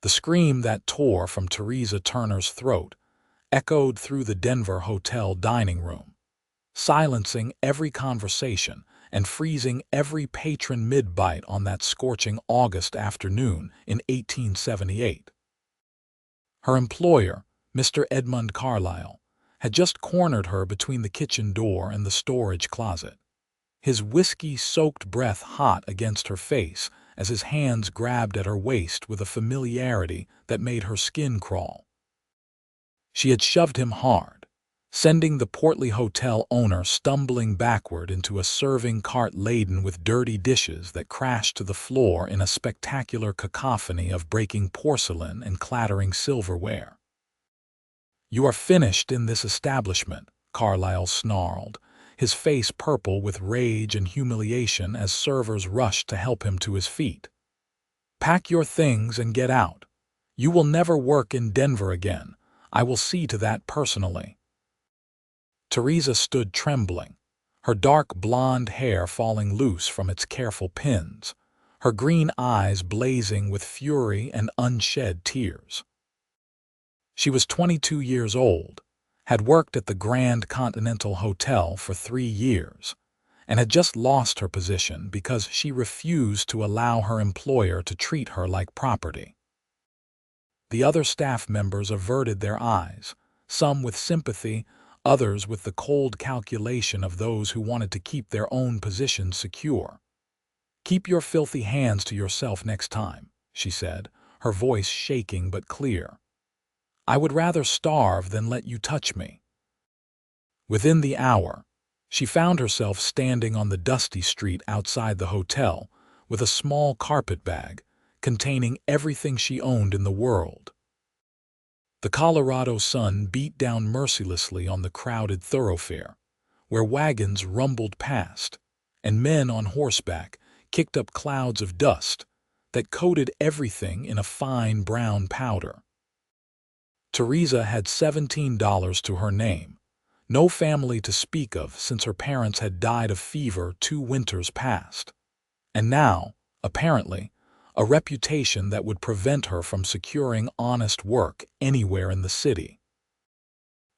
The scream that tore from Theresa Turner's throat echoed through the Denver hotel dining room, silencing every conversation and freezing every patron mid-bite on that scorching August afternoon in 1878. Her employer, Mr. Edmund Carlyle, had just cornered her between the kitchen door and the storage closet, his whiskey-soaked breath hot against her face as his hands grabbed at her waist with a familiarity that made her skin crawl. She had shoved him hard, sending the portly hotel owner stumbling backward into a serving cart laden with dirty dishes that crashed to the floor in a spectacular cacophony of breaking porcelain and clattering silverware. "You are finished in this establishment," Carlyle snarled, his face purple with rage and humiliation as servers rushed to help him to his feet. "Pack your things and get out. You will never work in Denver again. I will see to that personally." Theresa stood trembling, her dark blonde hair falling loose from its careful pins, her green eyes blazing with fury and unshed tears. She was 22 years old, had worked at the Grand Continental Hotel for 3 years, and had just lost her position because she refused to allow her employer to treat her like property. The other staff members averted their eyes, some with sympathy, others with the cold calculation of those who wanted to keep their own positions secure. "Keep your filthy hands to yourself next time," she said, her voice shaking but clear. "I would rather starve than let you touch me." Within the hour, she found herself standing on the dusty street outside the hotel with a small carpet bag containing everything she owned in the world. The Colorado sun beat down mercilessly on the crowded thoroughfare, where wagons rumbled past, and men on horseback kicked up clouds of dust that coated everything in a fine brown powder. Theresa had $17 to her name, no family to speak of since her parents had died of fever 2 winters past, and now, apparently, a reputation that would prevent her from securing honest work anywhere in the city.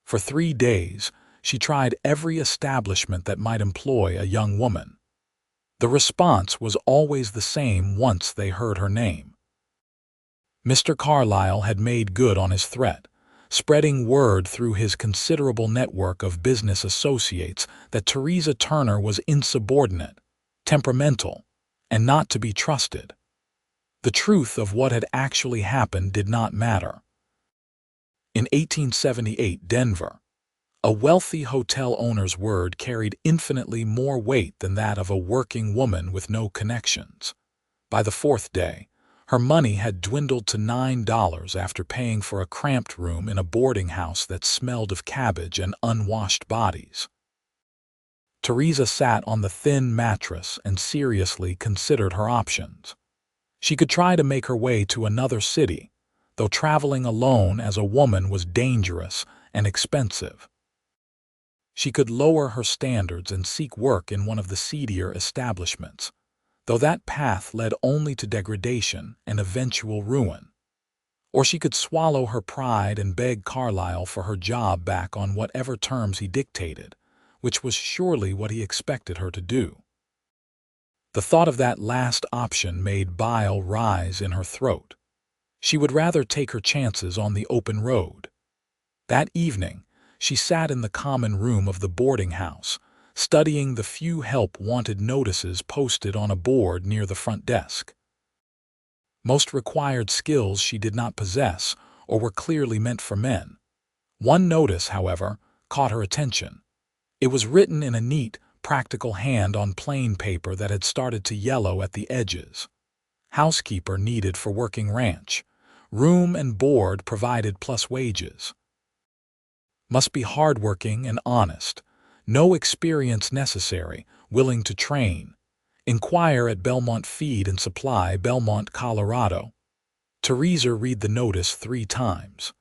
For 3 days, she tried every establishment that might employ a young woman. The response was always the same once they heard her name. Mr. Carlyle had made good on his threat, spreading word through his considerable network of business associates that Theresa Turner was insubordinate, temperamental, and not to be trusted. The truth of what had actually happened did not matter. In 1878 Denver, a wealthy hotel owner's word carried infinitely more weight than that of a working woman with no connections. By the 4th day, her money had dwindled to $9 after paying for a cramped room in a boarding house that smelled of cabbage and unwashed bodies. Theresa sat on the thin mattress and seriously considered her options. She could try to make her way to another city, though traveling alone as a woman was dangerous and expensive. She could lower her standards and seek work in one of the seedier establishments, though that path led only to degradation and eventual ruin. Or she could swallow her pride and beg Carlyle for her job back on whatever terms he dictated, which was surely what he expected her to do. The thought of that last option made bile rise in her throat. She would rather take her chances on the open road. That evening, she sat in the common room of the boarding house, studying the few help-wanted notices posted on a board near the front desk. Most required skills she did not possess or were clearly meant for men. One notice, however, caught her attention. It was written in a neat, practical hand on plain paper that had started to yellow at the edges. Housekeeper needed for working ranch. Room and board provided plus wages. Must be hardworking and honest. No experience necessary. Willing to train. Inquire at Belmont Feed and Supply, Belmont, Colorado. Theresa read the notice 3 times.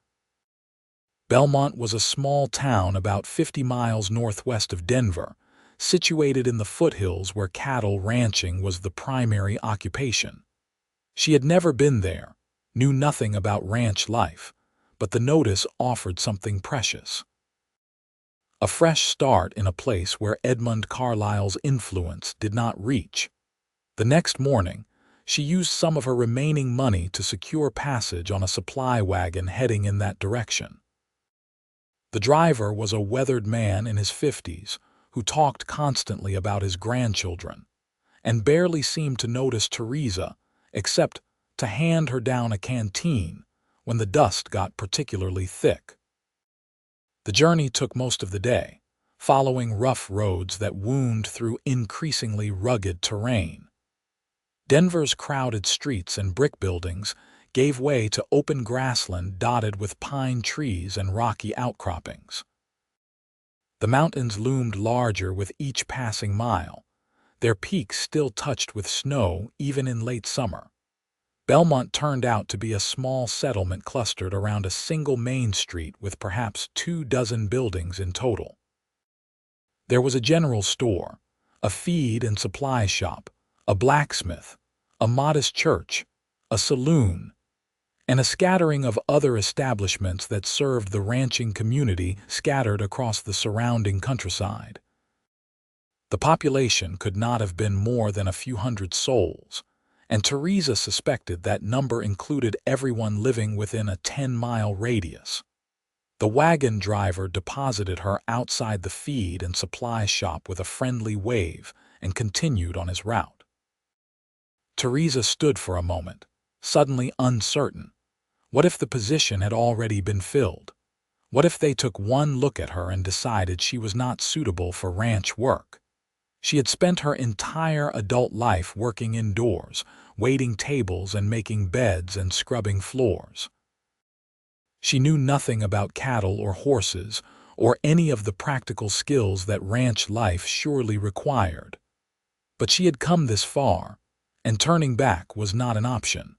Belmont was a small town about 50 miles northwest of Denver, situated in the foothills where cattle ranching was the primary occupation. She had never been there, knew nothing about ranch life, but the notice offered something precious. A fresh start in a place where Edmund Carlyle's influence did not reach. The next morning, she used some of her remaining money to secure passage on a supply wagon heading in that direction. The driver was a weathered man in his 50s who talked constantly about his grandchildren and barely seemed to notice Theresa except to hand her down a canteen when the dust got particularly thick. The journey took most of the day, following rough roads that wound through increasingly rugged terrain. Denver's crowded streets and brick buildings gave way to open grassland dotted with pine trees and rocky outcroppings. The mountains loomed larger with each passing mile, their peaks still touched with snow even in late summer. Belmont turned out to be a small settlement clustered around a single main street with perhaps 24 buildings in total. There was a general store, a feed and supply shop, a blacksmith, a modest church, a saloon, and a scattering of other establishments that served the ranching community scattered across the surrounding countryside. The population could not have been more than a few hundred souls, and Theresa suspected that number included everyone living within a 10-mile radius. The wagon driver deposited her outside the feed and supply shop with a friendly wave and continued on his route. Theresa stood for a moment, suddenly uncertain. What if the position had already been filled? What if they took one look at her and decided she was not suitable for ranch work? She had spent her entire adult life working indoors, waiting tables and making beds and scrubbing floors. She knew nothing about cattle or horses or any of the practical skills that ranch life surely required. But she had come this far, and turning back was not an option.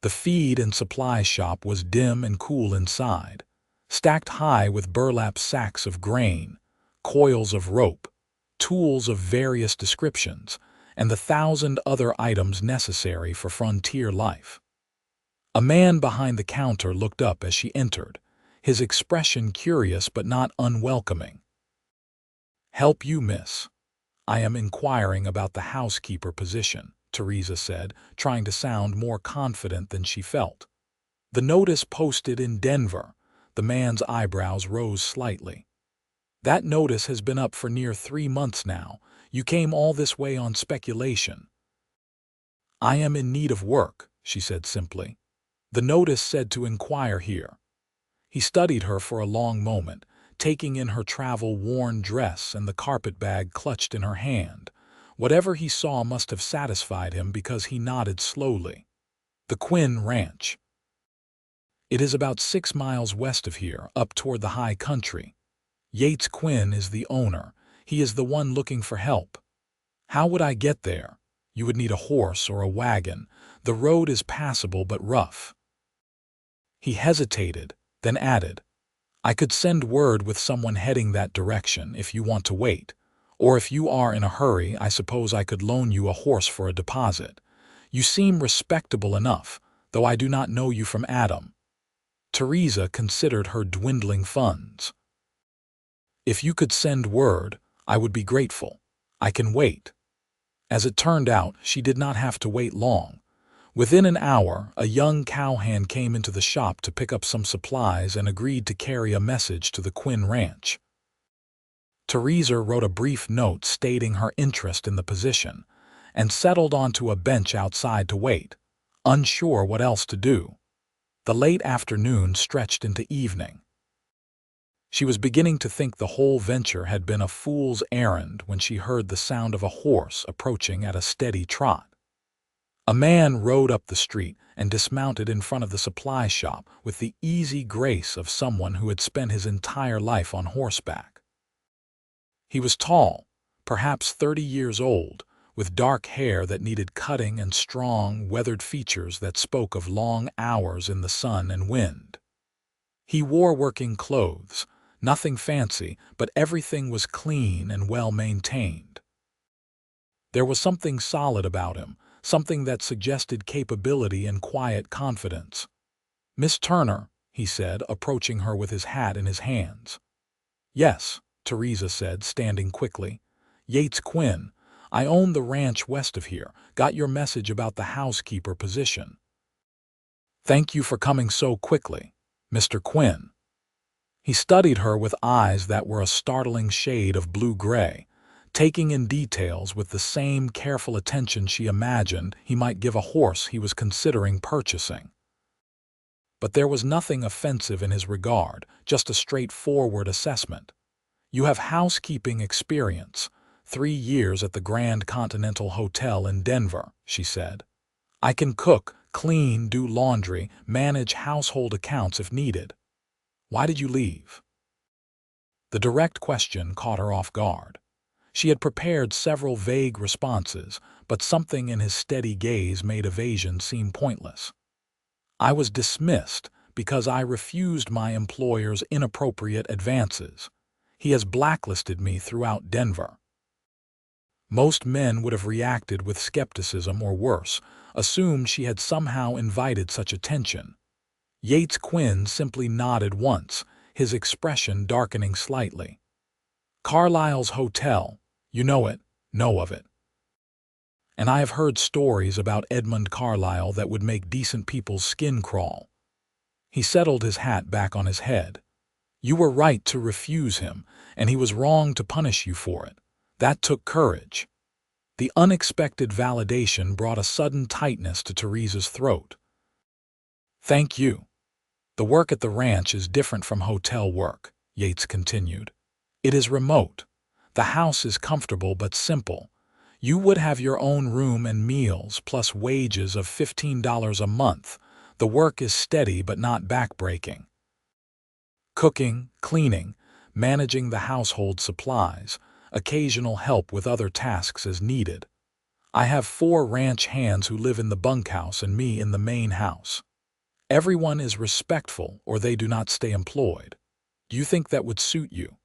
The feed and supply shop was dim and cool inside, stacked high with burlap sacks of grain, coils of rope, tools of various descriptions, and the 1,000 other items necessary for frontier life. A man behind the counter looked up as she entered, his expression curious but not unwelcoming. "Help you, miss. I am inquiring about the housekeeper position," Theresa said, trying to sound more confident than she felt. "The notice posted in Denver." The man's eyebrows rose slightly. "That notice has been up for near 3 months now. You came all this way on speculation." "I am in need of work," she said simply. "The notice said to inquire here." He studied her for a long moment, taking in her travel-worn dress and the carpet bag clutched in her hand. Whatever he saw must have satisfied him because he nodded slowly. "The Quinn Ranch. It is about 6 miles west of here, up toward the high country. Yates Quinn is the owner. He is the one looking for help." "How would I get there?" "You would need a horse or a wagon. The road is passable but rough." He hesitated, then added, "I could send word with someone heading that direction if you want to wait. Or if you are in a hurry, I suppose I could loan you a horse for a deposit. You seem respectable enough, though I do not know you from Adam." Theresa considered her dwindling funds. "If you could send word, I would be grateful. I can wait." As it turned out, she did not have to wait long. Within an hour, a young cowhand came into the shop to pick up some supplies and agreed to carry a message to the Quinn Ranch. Theresa wrote a brief note stating her interest in the position and settled onto a bench outside to wait, unsure what else to do. The late afternoon stretched into evening. She was beginning to think the whole venture had been a fool's errand when she heard the sound of a horse approaching at a steady trot. A man rode up the street and dismounted in front of the supply shop with the easy grace of someone who had spent his entire life on horseback. He was tall, perhaps 30 years old, with dark hair that needed cutting and strong, weathered features that spoke of long hours in the sun and wind. He wore working clothes, nothing fancy, but everything was clean and well maintained. There was something solid about him, something that suggested capability and quiet confidence. "Miss Turner," he said, approaching her with his hat in his hands. "Yes," Theresa said, standing quickly. "Yates Quinn. I own the ranch west of here. Got your message about the housekeeper position." "Thank you for coming so quickly, Mr. Quinn." He studied her with eyes that were a startling shade of blue-gray, taking in details with the same careful attention she imagined he might give a horse he was considering purchasing. But there was nothing offensive in his regard, just a straightforward assessment. "You have housekeeping experience, 3 years at the Grand Continental Hotel in Denver," she said. "I can cook, clean, do laundry, manage household accounts if needed. Why did you leave?" The direct question caught her off guard. She had prepared several vague responses, but something in his steady gaze made evasion seem pointless. "I was dismissed because I refused my employer's inappropriate advances. He has blacklisted me throughout Denver." Most men would have reacted with skepticism or worse, assumed she had somehow invited such attention. Yates Quinn simply nodded once, his expression darkening slightly. "Carlyle's Hotel. You know it, know of it. And I have heard stories about Edmund Carlyle that would make decent people's skin crawl." He settled his hat back on his head. "You were right to refuse him, and he was wrong to punish you for it. That took courage." The unexpected validation brought a sudden tightness to Theresa's throat. "Thank you. The work at the ranch is different from hotel work," Yates continued. "It is remote. The house is comfortable but simple. You would have your own room and meals, plus wages of $15 a month. The work is steady but not backbreaking. Cooking, cleaning, managing the household supplies, occasional help with other tasks as needed. I have 4 ranch hands who live in the bunkhouse and me in the main house. Everyone is respectful or they do not stay employed. Do you think that would suit you?"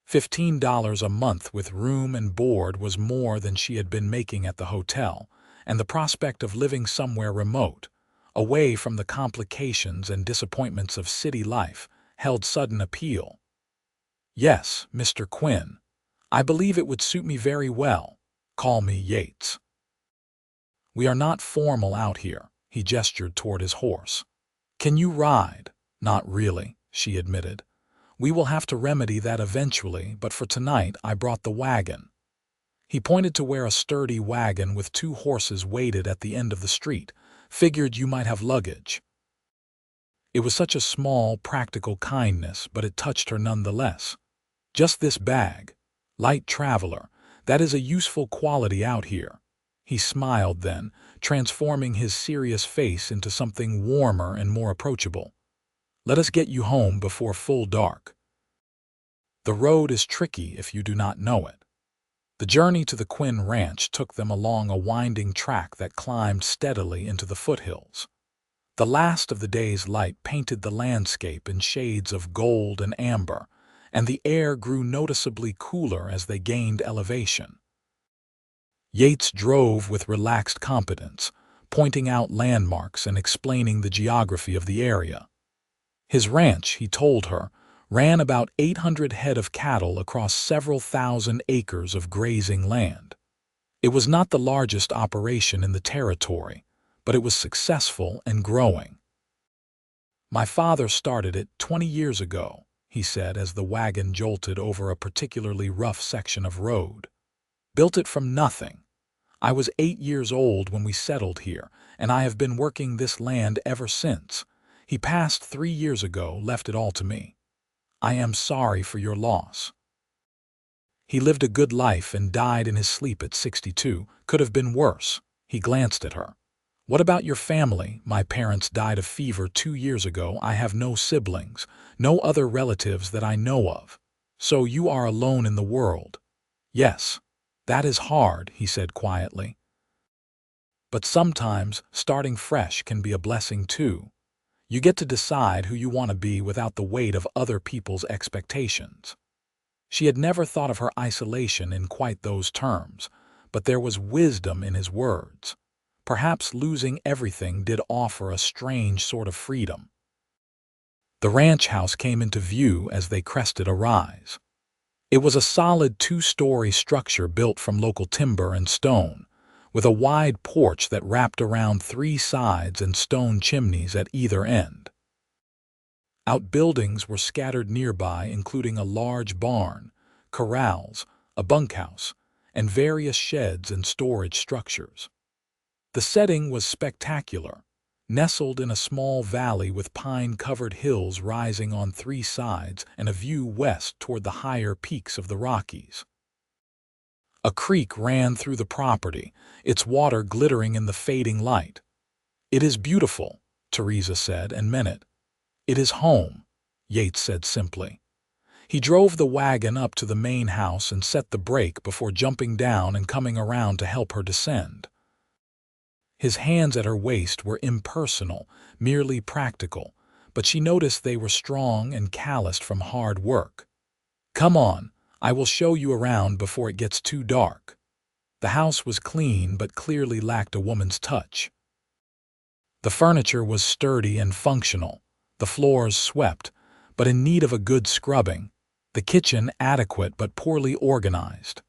$15 a month with room and board was more than she had been making at the hotel, and the prospect of living somewhere remote, away from the complications and disappointments of city life, held sudden appeal. "Yes, Mr. Quinn. I believe it would suit me very well. Call me Yates. We are not formal out here," he gestured toward his horse. "Can you ride?" "Not really," she admitted. "We will have to remedy that eventually, but for tonight I brought the wagon." He pointed to where a sturdy wagon with 2 horses waited at the end of the street. "Figured you might have luggage." It was such a small, practical kindness, but it touched her nonetheless. "Just this bag. Light traveler. That is a useful quality out here." He smiled then, transforming his serious face into something warmer and more approachable. "Let us get you home before full dark. The road is tricky if you do not know it." The journey to the Quinn Ranch took them along a winding track that climbed steadily into the foothills. The last of the day's light painted the landscape in shades of gold and amber, and the air grew noticeably cooler as they gained elevation. Yates drove with relaxed competence, pointing out landmarks and explaining the geography of the area. His ranch, he told her, ran about 800 head of cattle across several thousand acres of grazing land. It was not the largest operation in the territory, but it was successful and growing. "My father started it 20 years ago," he said as the wagon jolted over a particularly rough section of road. "Built it from nothing. I was 8 years old when we settled here, and I have been working this land ever since. He passed 3 years ago, left it all to me. I am sorry for your loss." "He lived a good life and died in his sleep at 62. Could have been worse." He glanced at her. "What about your family?" "My parents died of fever 2 years ago. I have no siblings, no other relatives that I know of. So you are alone in the world." "Yes. That is hard," he said quietly. "But sometimes starting fresh can be a blessing too. You get to decide who you want to be without the weight of other people's expectations." She had never thought of her isolation in quite those terms, but there was wisdom in his words. Perhaps losing everything did offer a strange sort of freedom. The ranch house came into view as they crested a rise. It was a solid two-story structure built from local timber and stone, with a wide porch that wrapped around three sides and stone chimneys at either end. Outbuildings were scattered nearby, including a large barn, corrals, a bunkhouse, and various sheds and storage structures. The setting was spectacular, nestled in a small valley with pine-covered hills rising on three sides and a view west toward the higher peaks of the Rockies. A creek ran through the property, its water glittering in the fading light. "It is beautiful," Theresa said, and meant it. "It is home," Yates said simply. He drove the wagon up to the main house and set the brake before jumping down and coming around to help her descend. His hands at her waist were impersonal, merely practical, but she noticed they were strong and calloused from hard work. "Come on, I will show you around before it gets too dark." The house was clean but clearly lacked a woman's touch. The furniture was sturdy and functional, the floors swept, but in need of a good scrubbing, the kitchen adequate but poorly organized.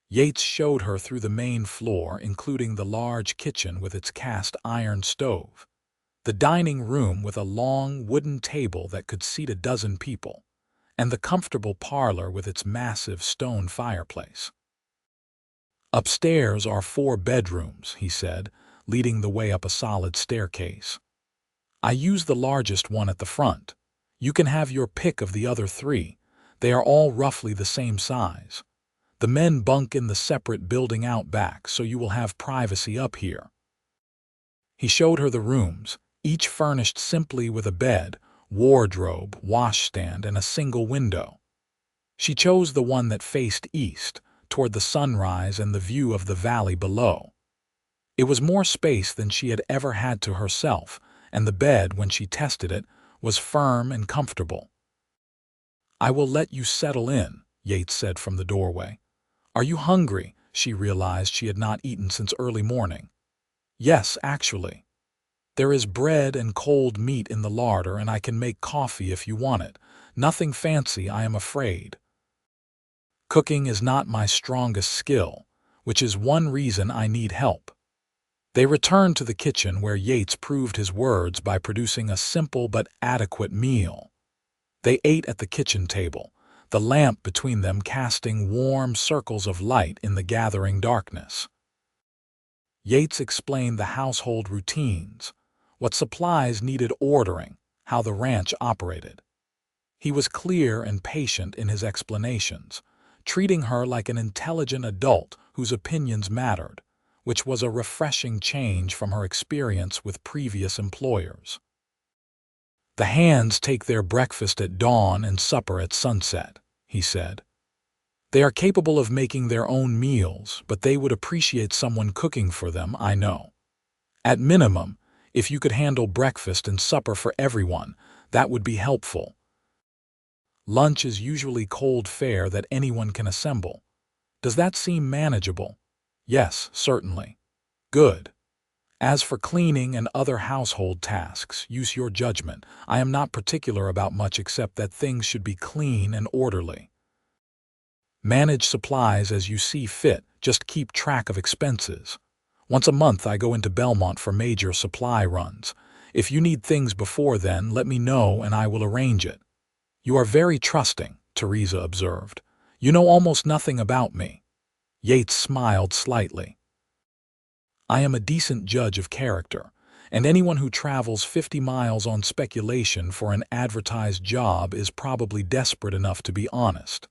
Yates showed her through the main floor, including the large kitchen with its cast iron stove, the dining room with a long wooden table that could seat a dozen people, and the comfortable parlor with its massive stone fireplace. "Upstairs are 4 bedrooms," he said, leading the way up a solid staircase. "I use the largest one at the front. You can have your pick of the other 3. They are all roughly the same size. The men bunk in the separate building out back, so you will have privacy up here." He showed her the rooms, each furnished simply with a bed, wardrobe, washstand, and a single window. She chose the one that faced east, toward the sunrise and the view of the valley below. It was more space than she had ever had to herself, and the bed, when she tested it, was firm and comfortable. "I will let you settle in," Yates said from the doorway. "Are you hungry?" She realized she had not eaten since early morning. "Yes, actually. There is bread and cold meat in the larder, and I can make coffee if you want it. Nothing fancy, I am afraid. Cooking is not my strongest skill, which is one reason I need help." They returned to the kitchen, where Yates proved his words by producing a simple but adequate meal. They ate at the kitchen table, the lamp between them casting warm circles of light in the gathering darkness. Yates explained the household routines, what supplies needed ordering, how the ranch operated. He was clear and patient in his explanations, treating her like an intelligent adult whose opinions mattered, which was a refreshing change from her experience with previous employers. "The hands take their breakfast at dawn and supper at sunset," he said. "They are capable of making their own meals, but they would appreciate someone cooking for them, I know. At minimum, if you could handle breakfast and supper for everyone, that would be helpful. Lunch is usually cold fare that anyone can assemble. Does that seem manageable?" "Yes, certainly." "Good. As for cleaning and other household tasks, use your judgment. I am not particular about much except that things should be clean and orderly. Manage supplies as you see fit, just keep track of expenses. Once a month I go into Belmont for major supply runs. If you need things before then, let me know and I will arrange it." "You are very trusting," Theresa observed. "You know almost nothing about me." Yates smiled slightly. "I am a decent judge of character, and anyone who travels 50 miles on speculation for an advertised job is probably desperate enough to be honest.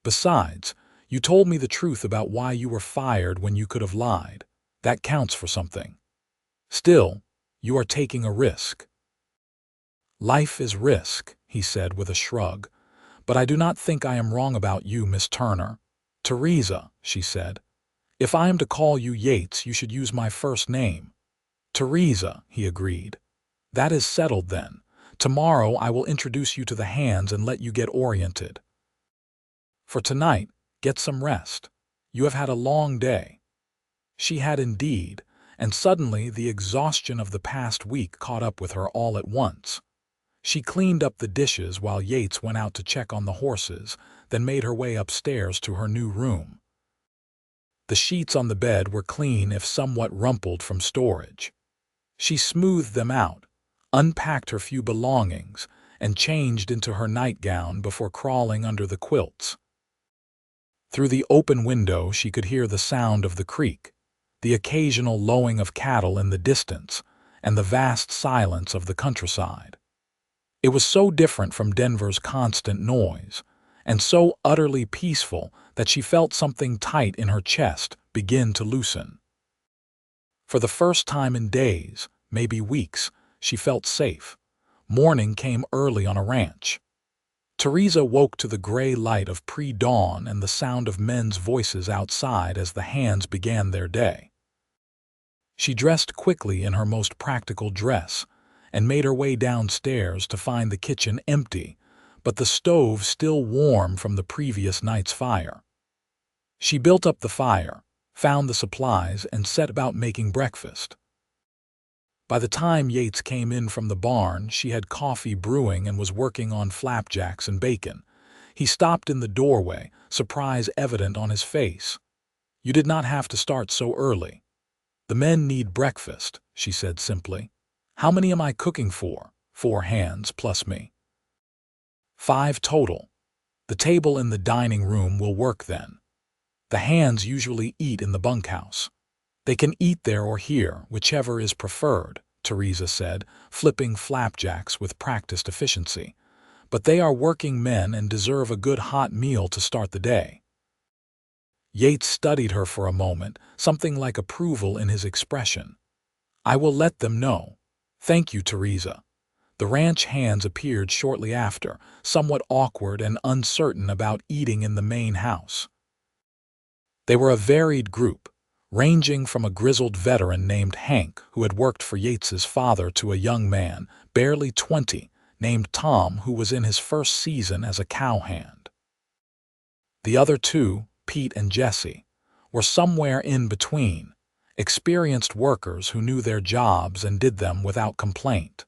Besides, you told me the truth about why you were fired when you could have lied. That counts for something. Still, you are taking a risk." "Life is risk," he said with a shrug. "But I do not think I am wrong about you, Miss Turner." "Theresa," she said. "If I am to call you Yates, you should use my first name." "Theresa," he agreed. "That is settled then. Tomorrow I will introduce you to the hands and let you get oriented. For tonight, get some rest. "You have had a long day." She had indeed, and suddenly the exhaustion of the past week caught up with her all at once. She cleaned up the dishes while Yates went out to check on the horses, then made her way upstairs to her new room. The sheets on the bed were clean if somewhat rumpled from storage. She smoothed them out, unpacked her few belongings, and changed into her nightgown before crawling under the quilts. Through the open window she could hear the sound of the creek, the occasional lowing of cattle in the distance, and the vast silence of the countryside. It was so different from Denver's constant noise, and so utterly peaceful that she felt something tight in her chest begin to loosen. For the first time in days, maybe weeks, she felt safe. Morning came early on a ranch. Theresa woke to the gray light of pre-dawn and the sound of men's voices outside as the hands began their day. She dressed quickly in her most practical dress and made her way downstairs to find the kitchen empty, but the stove still warm from the previous night's fire. She built up the fire, found the supplies, and set about making breakfast. By the time Yates came in from the barn, she had coffee brewing and was working on flapjacks and bacon. He stopped in the doorway, surprise evident on his face. "You did not have to start so early." "The men need breakfast," she said simply. "How many am I cooking for?" "4 hands plus me." "5 total. The table in the dining room will work then. The hands usually eat in the bunkhouse." "They can eat there or here, whichever is preferred," Theresa said, flipping flapjacks with practiced efficiency. "But they are working men and deserve a good hot meal to start the day." Yates studied her for a moment, something like approval in his expression. "I will let them know." "Thank you, Theresa." The ranch hands appeared shortly after, somewhat awkward and uncertain about eating in the main house. They were a varied group, ranging from a grizzled veteran named Hank, who had worked for Yates's father, to a young man, barely 20, named Tom, who was in his first season as a cowhand. The other two, Pete and Jesse, were somewhere in between, experienced workers who knew their jobs and did them without complaint.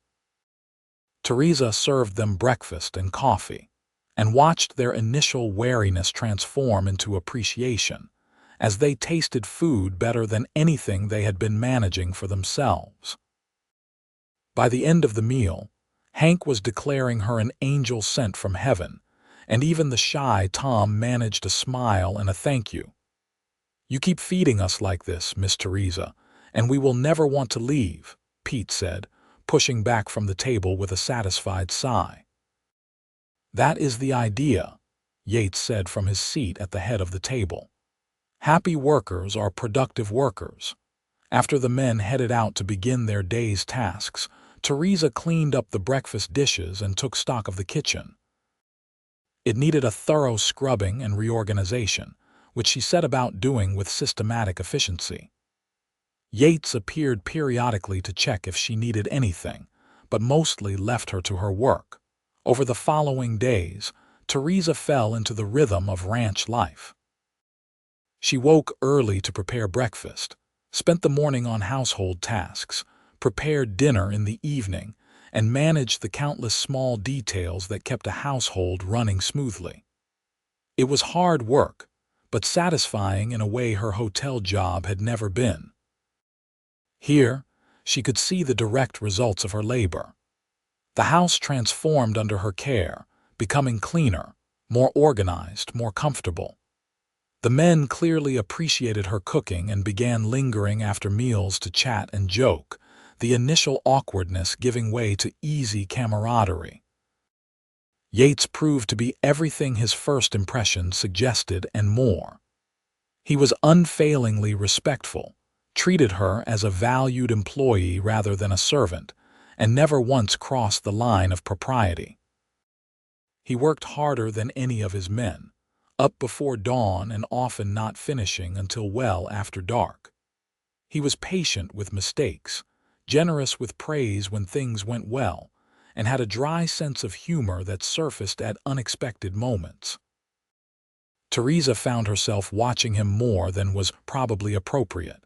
Theresa served them breakfast and coffee, and watched their initial wariness transform into appreciation, as they tasted food better than anything they had been managing for themselves. By the end of the meal, Hank was declaring her an angel sent from heaven, and even the shy Tom managed a smile and a thank you. "You keep feeding us like this, Miss Theresa, and we will never want to leave," Pete said, pushing back from the table with a satisfied sigh. "That is the idea," Yates said from his seat at the head of the table. "Happy workers are productive workers." After the men headed out to begin their day's tasks, Theresa cleaned up the breakfast dishes and took stock of the kitchen. It needed a thorough scrubbing and reorganization, which she set about doing with systematic efficiency. Yates appeared periodically to check if she needed anything, but mostly left her to her work. Over the following days, Theresa fell into the rhythm of ranch life. She woke early to prepare breakfast, spent the morning on household tasks, prepared dinner in the evening, and managed the countless small details that kept a household running smoothly. It was hard work, but satisfying in a way her hotel job had never been. Here, she could see the direct results of her labor. The house transformed under her care, becoming cleaner, more organized, more comfortable. The men clearly appreciated her cooking and began lingering after meals to chat and joke, the initial awkwardness giving way to easy camaraderie. Yates proved to be everything his first impression suggested and more. He was unfailingly respectful, treated her as a valued employee rather than a servant, and never once crossed the line of propriety. He worked harder than any of his men, up before dawn and often not finishing until well after dark. He was patient with mistakes, generous with praise when things went well, and had a dry sense of humor that surfaced at unexpected moments. Theresa found herself watching him more than was probably appropriate.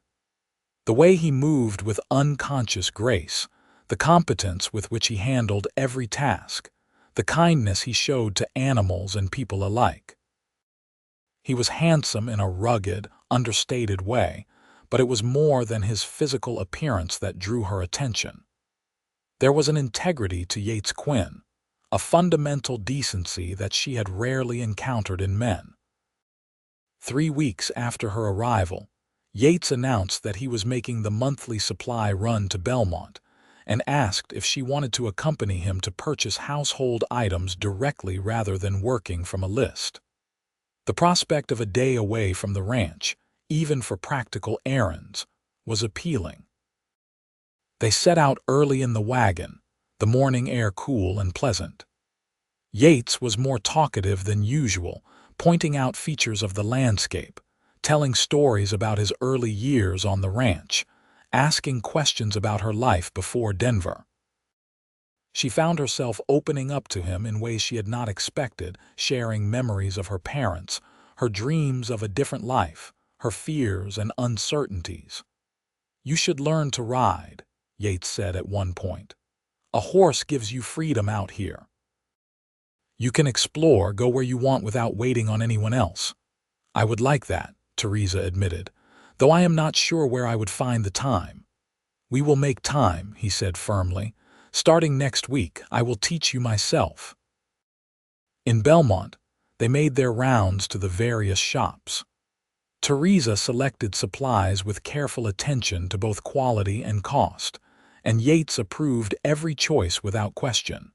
The way he moved with unconscious grace, the competence with which he handled every task, the kindness he showed to animals and people alike. He was handsome in a rugged, understated way, but it was more than his physical appearance that drew her attention. There was an integrity to Yates Quinn, a fundamental decency that she had rarely encountered in men. 3 weeks after her arrival, Yates announced that he was making the monthly supply run to Belmont and asked if she wanted to accompany him to purchase household items directly rather than working from a list. The prospect of a day away from the ranch, even for practical errands, was appealing. They set out early in the wagon, the morning air cool and pleasant. Yates was more talkative than usual, pointing out features of the landscape, telling stories about his early years on the ranch, asking questions about her life before Denver. She found herself opening up to him in ways she had not expected, sharing memories of her parents, her dreams of a different life, her fears and uncertainties. "You should learn to ride," Yates said at one point. "A horse gives you freedom out here. You can explore, go where you want without waiting on anyone else." "I would like that," Theresa admitted, "though I am not sure where I would find the time." "We will make time," he said firmly. "Starting next week, I will teach you myself." In Belmont, they made their rounds to the various shops. Theresa selected supplies with careful attention to both quality and cost, and Yates approved every choice without question.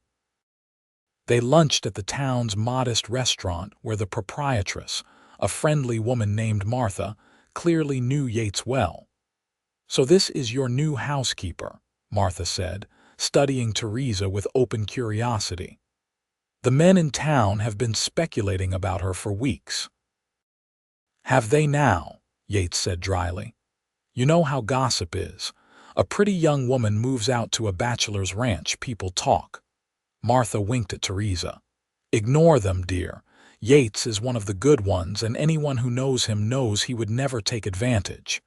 They lunched at the town's modest restaurant where the proprietress, a friendly woman named Martha, clearly knew Yates well. "So this is your new housekeeper," Martha said, studying Theresa with open curiosity. "The men in town have been speculating about her for weeks." "Have they now?" Yates said dryly. "You know how gossip is. A pretty young woman moves out to a bachelor's ranch, people talk." Martha winked at Theresa. "Ignore them, dear. Yates is one of the good ones, and anyone who knows him knows he would never take advantage."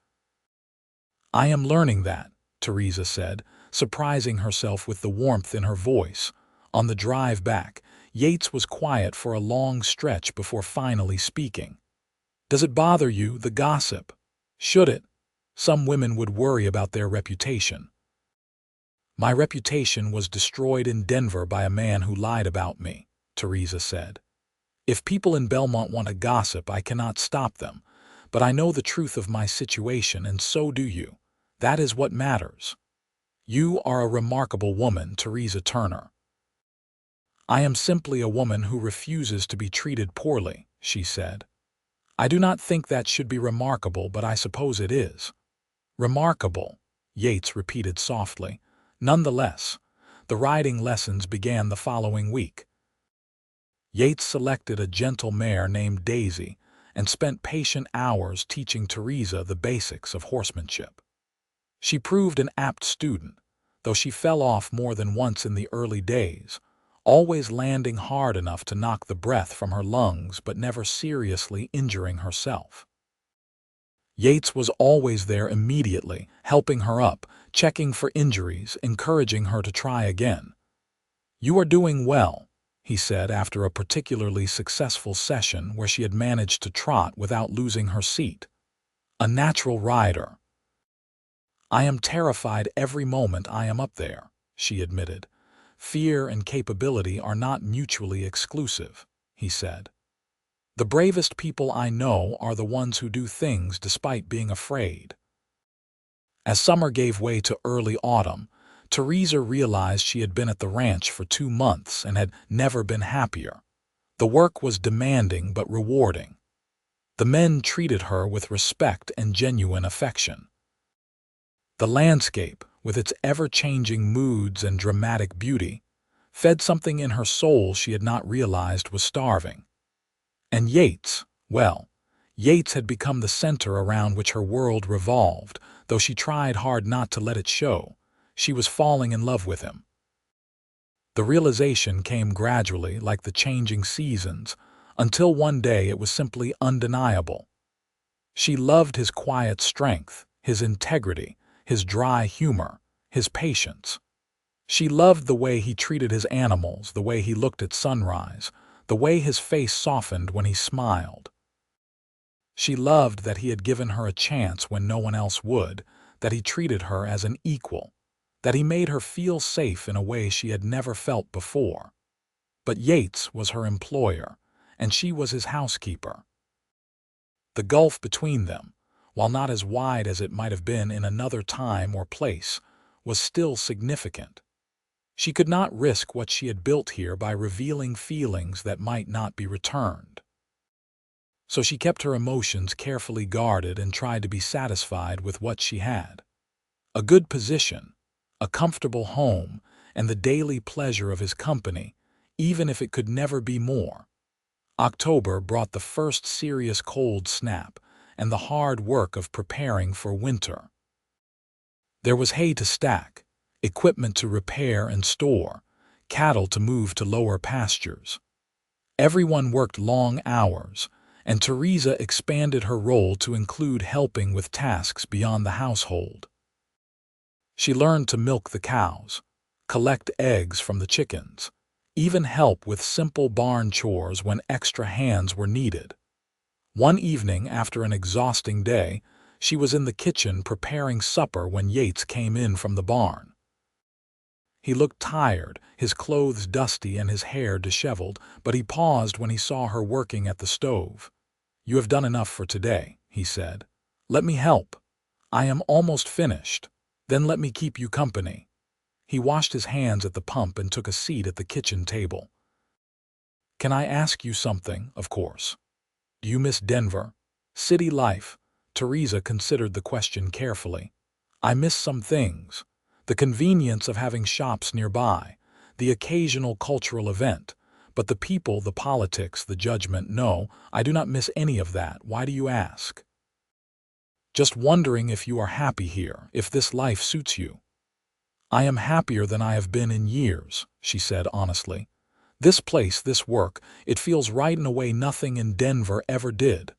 "I am learning that," Theresa said, surprising herself with the warmth in her voice. On the drive back, Yates was quiet for a long stretch before finally speaking. "Does it bother you, the gossip?" "Should it? Some women would worry about their reputation." "My reputation was destroyed in Denver by a man who lied about me," Theresa said. "If people in Belmont want to gossip, I cannot stop them, but I know the truth of my situation, and so do you. That is what matters. You are a remarkable woman, Theresa Turner." "I am simply a woman who refuses to be treated poorly," she said. "I do not think that should be remarkable, but I suppose it is." "Remarkable," Yates repeated softly. Nonetheless, the riding lessons began the following week. Yates selected a gentle mare named Daisy and spent patient hours teaching Theresa the basics of horsemanship. She proved an apt student, though she fell off more than once in the early days, always landing hard enough to knock the breath from her lungs but never seriously injuring herself. Yates was always there immediately, helping her up, checking for injuries, encouraging her to try again. "You are doing well," he said after a particularly successful session where she had managed to trot without losing her seat. "A natural rider." "I am terrified every moment I am up there," she admitted. "Fear and capability are not mutually exclusive," he said. "The bravest people I know are the ones who do things despite being afraid." As summer gave way to early autumn, Theresa realized she had been at the ranch for 2 months and had never been happier. The work was demanding but rewarding. The men treated her with respect and genuine affection. The landscape, with its ever-changing moods and dramatic beauty, fed something in her soul she had not realized was starving. And Yates, well, Yates had become the center around which her world revolved, though she tried hard not to let it show. She was falling in love with him. The realization came gradually, like the changing seasons, until one day it was simply undeniable. She loved his quiet strength, his integrity, his dry humor, his patience. She loved the way he treated his animals, the way he looked at sunrise, the way his face softened when he smiled. She loved that he had given her a chance when no one else would, that he treated her as an equal, that he made her feel safe in a way she had never felt before. But Yates was her employer, and she was his housekeeper. The gulf between them, while not as wide as it might have been in another time or place, was still significant. She could not risk what she had built here by revealing feelings that might not be returned. So she kept her emotions carefully guarded and tried to be satisfied with what she had. A good position, a comfortable home, and the daily pleasure of his company, even if it could never be more. October brought the first serious cold snap and the hard work of preparing for winter. There was hay to stack, equipment to repair and store, cattle to move to lower pastures. Everyone worked long hours, and Theresa expanded her role to include helping with tasks beyond the household. She learned to milk the cows, collect eggs from the chickens, even help with simple barn chores when extra hands were needed. One evening after an exhausting day, she was in the kitchen preparing supper when Yates came in from the barn. He looked tired, his clothes dusty and his hair disheveled, but he paused when he saw her working at the stove. "You have done enough for today," he said. "Let me help. I am almost finished. Then let me keep you company." He washed his hands at the pump and took a seat at the kitchen table. "Can I ask you something, of course? Do you miss Denver? City life?" Theresa considered the question carefully. "I miss some things. The convenience of having shops nearby, the occasional cultural event, but the people, the politics, the judgment, no, I do not miss any of that. Why do you ask?" "Just wondering if you are happy here, if this life suits you." "I am happier than I have been in years," she said honestly. "This place, this work, it feels right in a way nothing in Denver ever did."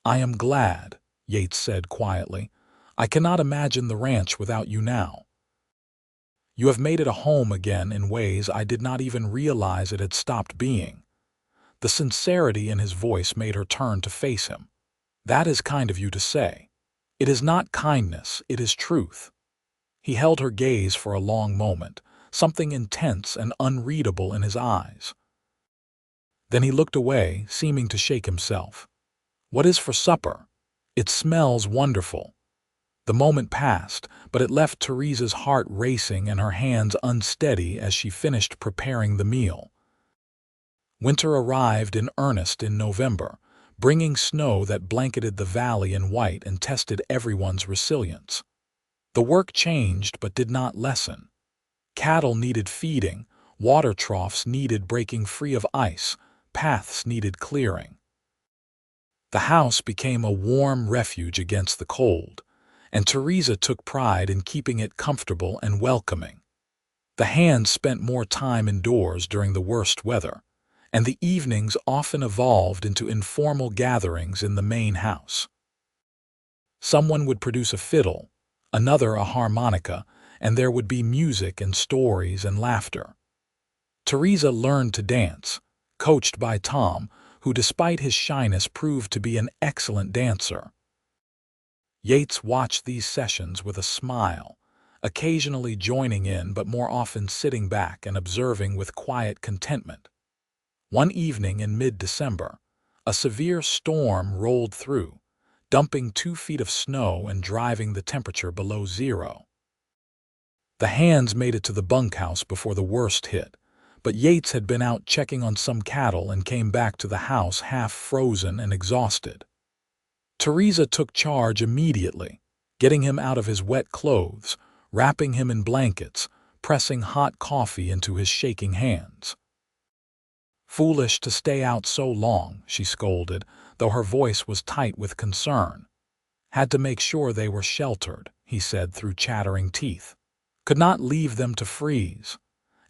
"I am glad," Yates said quietly. "I cannot imagine the ranch without you now. You have made it a home again in ways I did not even realize it had stopped being." The sincerity in his voice made her turn to face him. "That is kind of you to say." "It is not kindness, it is truth." He held her gaze for a long moment, something intense and unreadable in his eyes. Then he looked away, seeming to shake himself. "What is for supper? It smells wonderful." The moment passed, but it left Theresa's heart racing and her hands unsteady as she finished preparing the meal. Winter arrived in earnest in November, bringing snow that blanketed the valley in white and tested everyone's resilience. The work changed but did not lessen. Cattle needed feeding, water troughs needed breaking free of ice, paths needed clearing. The house became a warm refuge against the cold, and Theresa took pride in keeping it comfortable and welcoming. The hands spent more time indoors during the worst weather, and the evenings often evolved into informal gatherings in the main house. Someone would produce a fiddle, another a harmonica, and there would be music and stories and laughter. Theresa learned to dance, coached by Tom, who despite his shyness proved to be an excellent dancer. Yates watched these sessions with a smile, occasionally joining in but more often sitting back and observing with quiet contentment. One evening in mid-December, a severe storm rolled through, dumping 2 feet of snow and driving the temperature below zero. The hands made it to the bunkhouse before the worst hit, but Yates had been out checking on some cattle and came back to the house half frozen and exhausted. Theresa took charge immediately, getting him out of his wet clothes, wrapping him in blankets, pressing hot coffee into his shaking hands. "Foolish to stay out so long," she scolded, though her voice was tight with concern. "Had to make sure they were sheltered," he said through chattering teeth. "Could not leave them to freeze.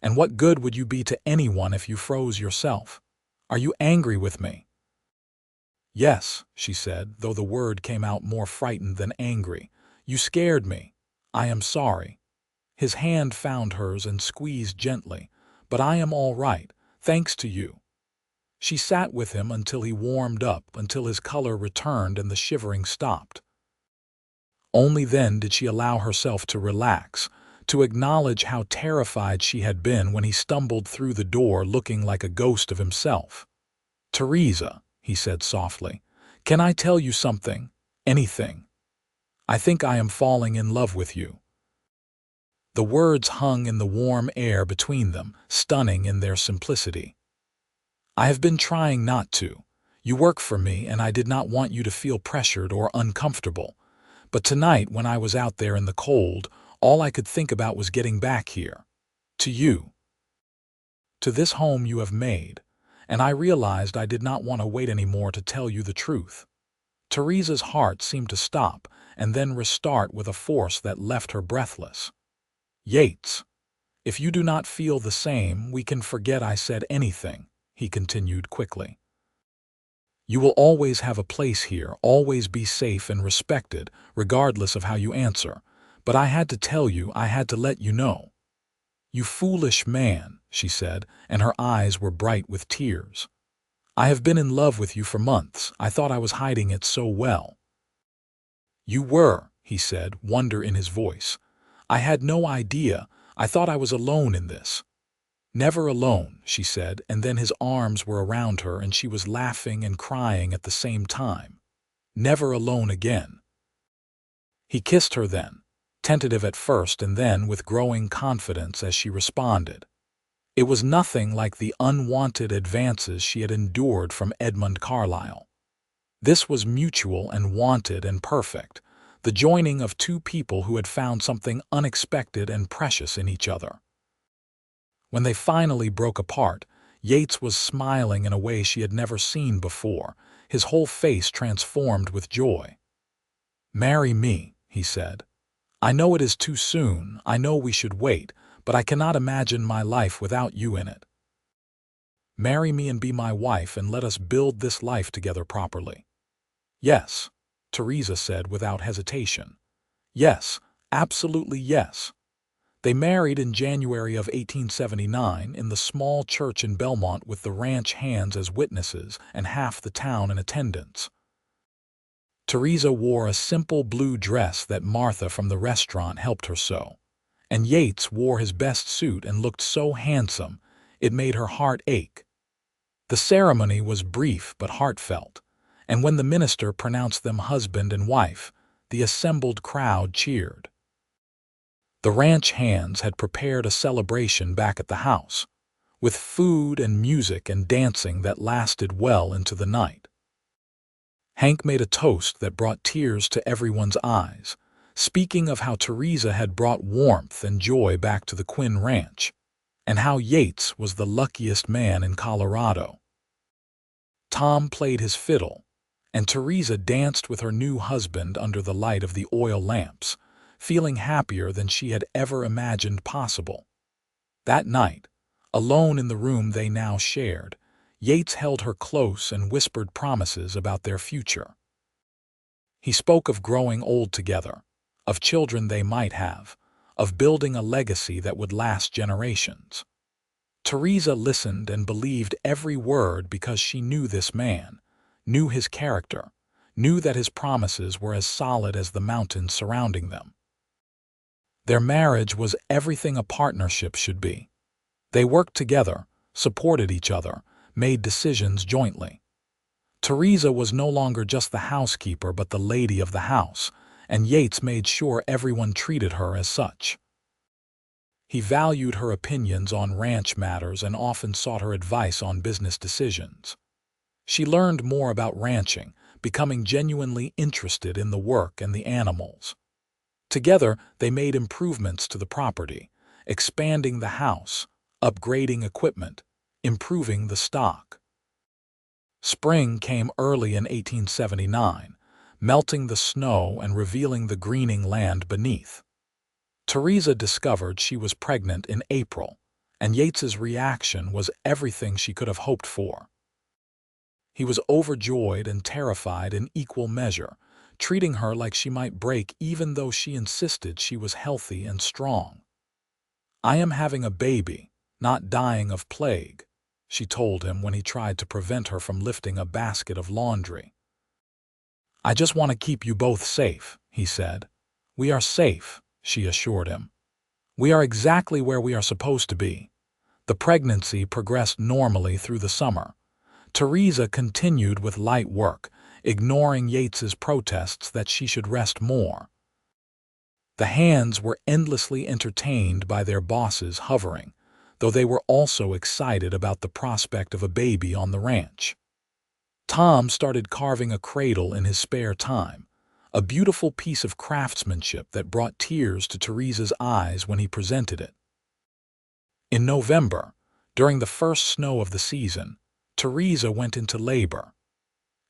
And what good would you be to anyone if you froze yourself? Are you angry with me?" "Yes," she said, though the word came out more frightened than angry. "You scared me. I am sorry." His hand found hers and squeezed gently. "But I am all right, thanks to you." She sat with him until he warmed up, until his color returned and the shivering stopped. Only then did she allow herself to relax, to acknowledge how terrified she had been when he stumbled through the door looking like a ghost of himself. "Theresa," he said softly, "can I tell you something? Anything? I think I am falling in love with you." The words hung in the warm air between them, stunning in their simplicity. "I have been trying not to. You work for me, and I did not want you to feel pressured or uncomfortable. But tonight, when I was out there in the cold, all I could think about was getting back here. To you. To this home you have made. And I realized I did not want to wait anymore to tell you the truth." Theresa's heart seemed to stop and then restart with a force that left her breathless. "Yates, if you do not feel the same, we can forget I said anything," he continued quickly. "You will always have a place here, always be safe and respected, regardless of how you answer. But I had to tell you, I had to let you know." "You foolish man," she said, and her eyes were bright with tears. "I have been in love with you for months. I thought I was hiding it so well." "You were," he said, wonder in his voice. "I had no idea. I thought I was alone in this." "Never alone," she said, and then his arms were around her and she was laughing and crying at the same time. "Never alone again." He kissed her then, tentative at first and then with growing confidence as she responded. It was nothing like the unwanted advances she had endured from Edmund Carlyle. This was mutual and wanted and perfect, the joining of two people who had found something unexpected and precious in each other. When they finally broke apart, Yates was smiling in a way she had never seen before, his whole face transformed with joy. "Marry me," he said. "I know it is too soon, I know we should wait, but I cannot imagine my life without you in it. Marry me and be my wife and let us build this life together properly." "Yes," Theresa said without hesitation. "Yes, absolutely yes." They married in January of 1879 in the small church in Belmont with the ranch hands as witnesses and half the town in attendance. Theresa wore a simple blue dress that Martha from the restaurant helped her sew, and Yates wore his best suit and looked so handsome it made her heart ache. The ceremony was brief but heartfelt, and when the minister pronounced them husband and wife, the assembled crowd cheered. The ranch hands had prepared a celebration back at the house, with food and music and dancing that lasted well into the night. Hank made a toast that brought tears to everyone's eyes, speaking of how Theresa had brought warmth and joy back to the Quinn ranch, and how Yates was the luckiest man in Colorado. Tom played his fiddle, and Theresa danced with her new husband under the light of the oil lamps, feeling happier than she had ever imagined possible. That night, alone in the room they now shared, Yates held her close and whispered promises about their future. He spoke of growing old together, of children they might have, of building a legacy that would last generations. Theresa listened and believed every word because she knew this man, knew his character, knew that his promises were as solid as the mountains surrounding them. Their marriage was everything a partnership should be. They worked together, supported each other, made decisions jointly. Theresa was no longer just the housekeeper but the lady of the house, and Yates made sure everyone treated her as such. He valued her opinions on ranch matters and often sought her advice on business decisions. She learned more about ranching, becoming genuinely interested in the work and the animals. Together, they made improvements to the property, expanding the house, upgrading equipment, improving the stock. Spring came early in 1879, melting the snow and revealing the greening land beneath. Theresa discovered she was pregnant in April, and Yates's reaction was everything she could have hoped for. He was overjoyed and terrified in equal measure, treating her like she might break even though she insisted she was healthy and strong. "I am having a baby, not dying of plague," she told him when he tried to prevent her from lifting a basket of laundry. "I just want to keep you both safe," he said. "We are safe," she assured him. "We are exactly where we are supposed to be." The pregnancy progressed normally through the summer. Theresa continued with light work, ignoring Yates's protests that she should rest more. The hands were endlessly entertained by their bosses hovering, though they were also excited about the prospect of a baby on the ranch. Tom started carving a cradle in his spare time, a beautiful piece of craftsmanship that brought tears to Theresa's eyes when he presented it. In November, during the first snow of the season, Theresa went into labor.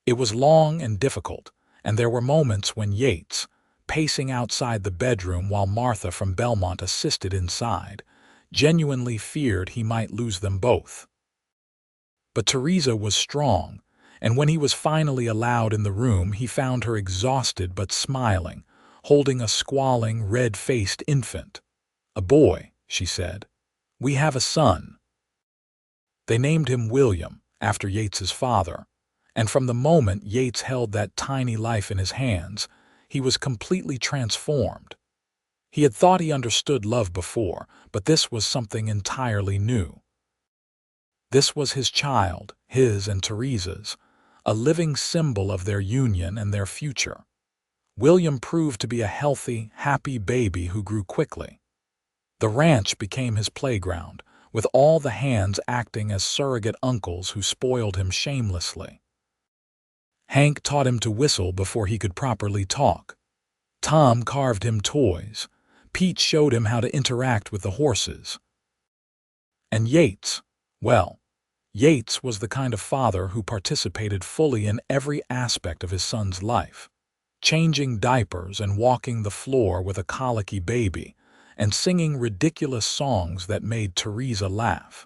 It was long and difficult, and there were moments when Yates, pacing outside the bedroom while Martha from Belmont assisted inside, genuinely feared he might lose them both. But Theresa was strong, and when he was finally allowed in the room, he found her exhausted but smiling, holding a squalling, red-faced infant. "A boy," she said. "We have a son." They named him William, after Yates's father, and from the moment Yates held that tiny life in his hands, he was completely transformed. He had thought he understood love before, but this was something entirely new. This was his child, his and Theresa's, a living symbol of their union and their future. William proved to be a healthy, happy baby who grew quickly. The ranch became his playground, with all the hands acting as surrogate uncles who spoiled him shamelessly. Hank taught him to whistle before he could properly talk. Tom carved him toys. Pete showed him how to interact with the horses. And Yates, well, Yates was the kind of father who participated fully in every aspect of his son's life, changing diapers and walking the floor with a colicky baby, and singing ridiculous songs that made Theresa laugh.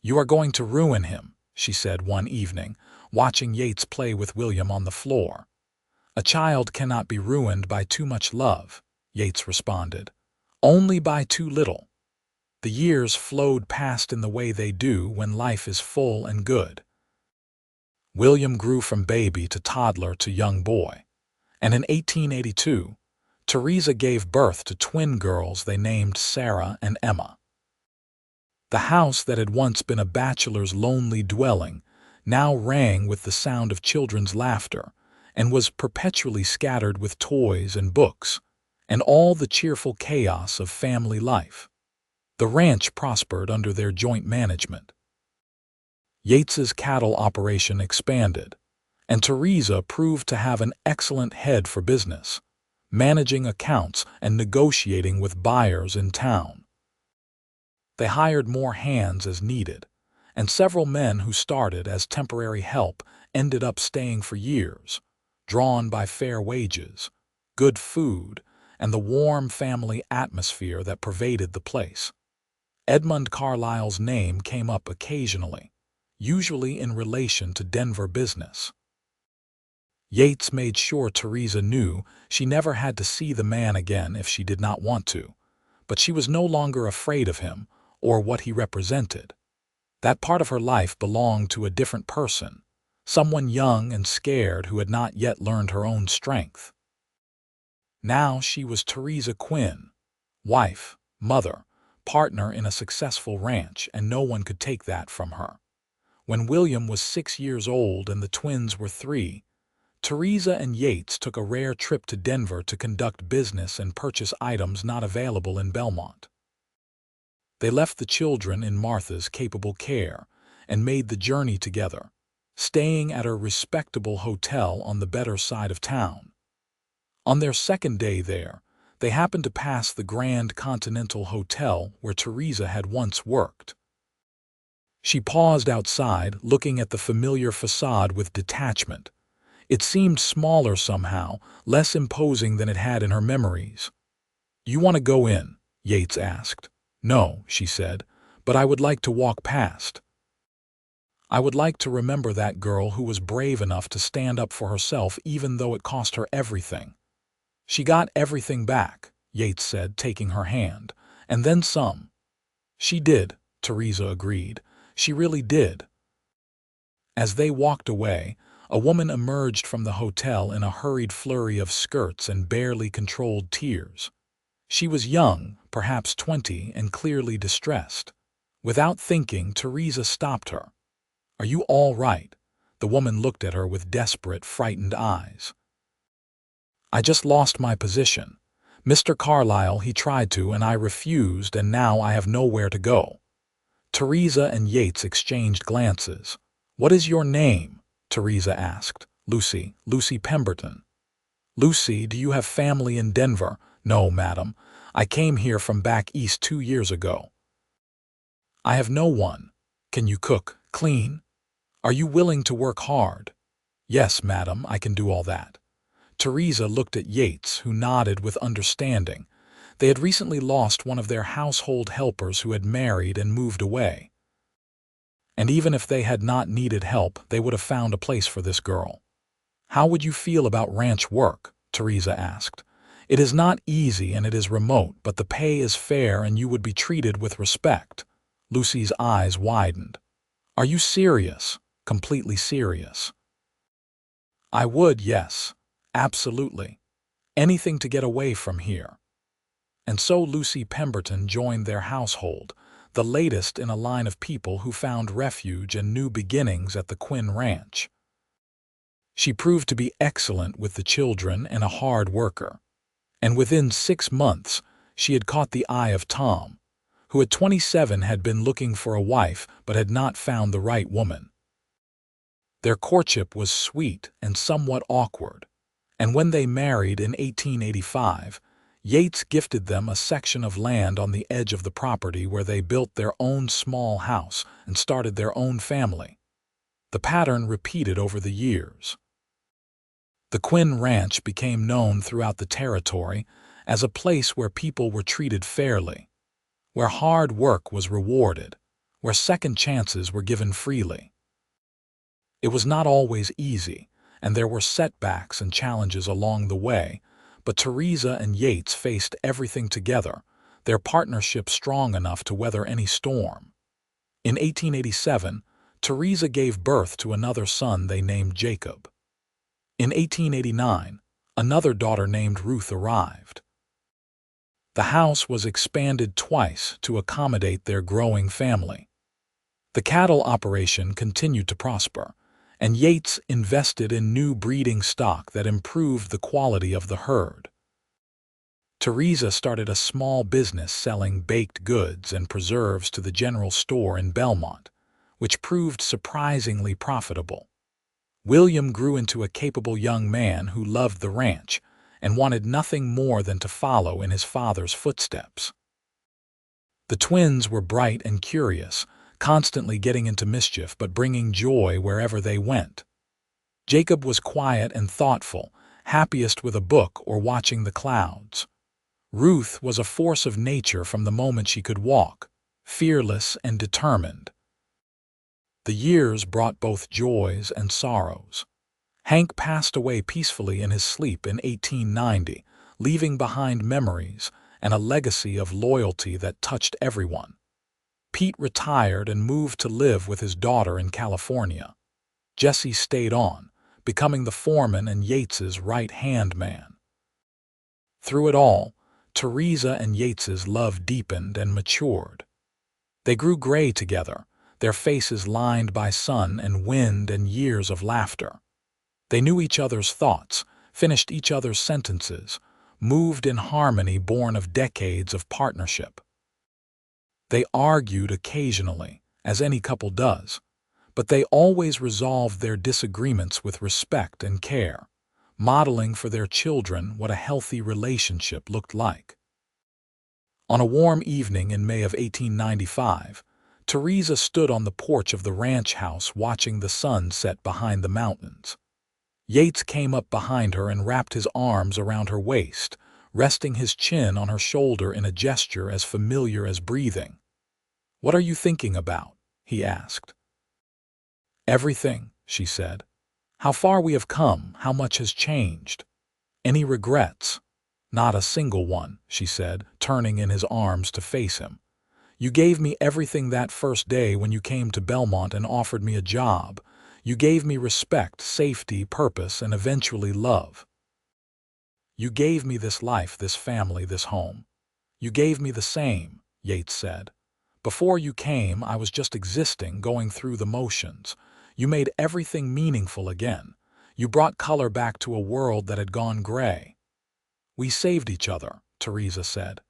"You are going to ruin him," she said one evening, watching Yates play with William on the floor. "A child cannot be ruined by too much love," Yates responded. "Only by too little." The years flowed past in the way they do when life is full and good. William grew from baby to toddler to young boy, and in 1882, Theresa gave birth to twin girls they named Sarah and Emma. The house that had once been a bachelor's lonely dwelling now rang with the sound of children's laughter and was perpetually scattered with toys and books, and all the cheerful chaos of family life. The ranch prospered under their joint management. Yates's cattle operation expanded, and Theresa proved to have an excellent head for business, managing accounts and negotiating with buyers in town. They hired more hands as needed, and several men who started as temporary help ended up staying for years, drawn by fair wages, good food, and the warm family atmosphere that pervaded the place. Edmund Carlyle's name came up occasionally, usually in relation to Denver business. Yates made sure Theresa knew she never had to see the man again if she did not want to, but she was no longer afraid of him or what he represented. That part of her life belonged to a different person, someone young and scared who had not yet learned her own strength. Now she was Theresa Quinn, wife, mother, partner in a successful ranch, and no one could take that from her. When William was 6 years old and the twins were 3, Theresa and Yates took a rare trip to Denver to conduct business and purchase items not available in Belmont. They left the children in Martha's capable care and made the journey together, staying at a respectable hotel on the better side of town. On their second day there, they happened to pass the Grand Continental Hotel where Theresa had once worked. She paused outside, looking at the familiar facade with detachment. It seemed smaller somehow, less imposing than it had in her memories. "You want to go in?" Yates asked. "No," she said, "but I would like to walk past." I would like to remember that girl who was brave enough to stand up for herself even though it cost her everything. She got everything back, Yates said, taking her hand, and then some. She did, Theresa agreed. She really did. As they walked away, a woman emerged from the hotel in a hurried flurry of skirts and barely controlled tears. She was young, perhaps 20, and clearly distressed. Without thinking, Theresa stopped her. "Are you all right?" The woman looked at her with desperate, frightened eyes. "I just lost my position. Mr. Carlyle, he tried to, and I refused, and now I have nowhere to go." Theresa and Yates exchanged glances. "What is your name?" Theresa asked. Lucy Pemberton." "Lucy, do you have family in Denver?" "No, madam. I came here from back east 2 years ago." "I have no one. Can you cook, clean? Are you willing to work hard?" "Yes, madam, I can do all that." Theresa looked at Yates, who nodded with understanding. They had recently lost one of their household helpers who had married and moved away. And even if they had not needed help, they would have found a place for this girl. "How would you feel about ranch work?" Theresa asked. "It is not easy and it is remote, but the pay is fair and you would be treated with respect." Lucy's eyes widened. "Are you serious?" "Completely serious." "I would, yes. Absolutely. Anything to get away from here." And so Lucy Pemberton joined their household, the latest in a line of people who found refuge and new beginnings at the Quinn Ranch. She proved to be excellent with the children and a hard worker. And within 6 months, she had caught the eye of Tom, who at 27 had been looking for a wife but had not found the right woman. Their courtship was sweet and somewhat awkward, and when they married in 1885, Yates gifted them a section of land on the edge of the property where they built their own small house and started their own family. The pattern repeated over the years. The Quinn Ranch became known throughout the territory as a place where people were treated fairly, where hard work was rewarded, where second chances were given freely. It was not always easy, and there were setbacks and challenges along the way, but Theresa and Yates faced everything together, their partnership strong enough to weather any storm. In 1887, Theresa gave birth to another son they named Jacob. In 1889, another daughter named Ruth arrived. The house was expanded twice to accommodate their growing family. The cattle operation continued to prosper, and Yates invested in new breeding stock that improved the quality of the herd. Theresa started a small business selling baked goods and preserves to the general store in Belmont, which proved surprisingly profitable. William grew into a capable young man who loved the ranch and wanted nothing more than to follow in his father's footsteps. The twins were bright and curious, constantly getting into mischief but bringing joy wherever they went. Jacob was quiet and thoughtful, happiest with a book or watching the clouds. Ruth was a force of nature from the moment she could walk, fearless and determined. The years brought both joys and sorrows. Hank passed away peacefully in his sleep in 1890, leaving behind memories and a legacy of loyalty that touched everyone. Pete retired and moved to live with his daughter in California. Jesse stayed on, becoming the foreman and Yates's right-hand man. Through it all, Theresa and Yates's love deepened and matured. They grew gray together, their faces lined by sun and wind and years of laughter. They knew each other's thoughts, finished each other's sentences, moved in harmony born of decades of partnership. They argued occasionally, as any couple does, but they always resolved their disagreements with respect and care, modeling for their children what a healthy relationship looked like. On a warm evening in May of 1895, Theresa stood on the porch of the ranch house watching the sun set behind the mountains. Yates came up behind her and wrapped his arms around her waist, resting his chin on her shoulder in a gesture as familiar as breathing. "What are you thinking about?" he asked. "Everything," she said. "How far we have come, how much has changed. Any regrets?" "Not a single one," she said, turning in his arms to face him. "You gave me everything that first day when you came to Belmont and offered me a job. You gave me respect, safety, purpose, and eventually love. You gave me this life, this family, this home. You gave me the same," Yates said. "Before you came, I was just existing, going through the motions. You made everything meaningful again. You brought color back to a world that had gone gray." "We saved each other," Theresa said.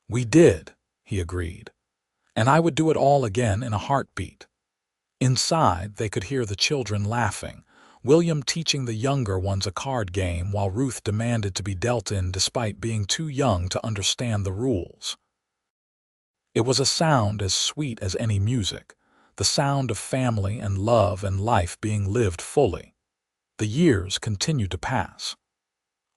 "We did," he agreed. "And I would do it all again in a heartbeat." Inside, they could hear the children laughing, William teaching the younger ones a card game while Ruth demanded to be dealt in despite being too young to understand the rules. It was a sound as sweet as any music, the sound of family and love and life being lived fully. The years continued to pass.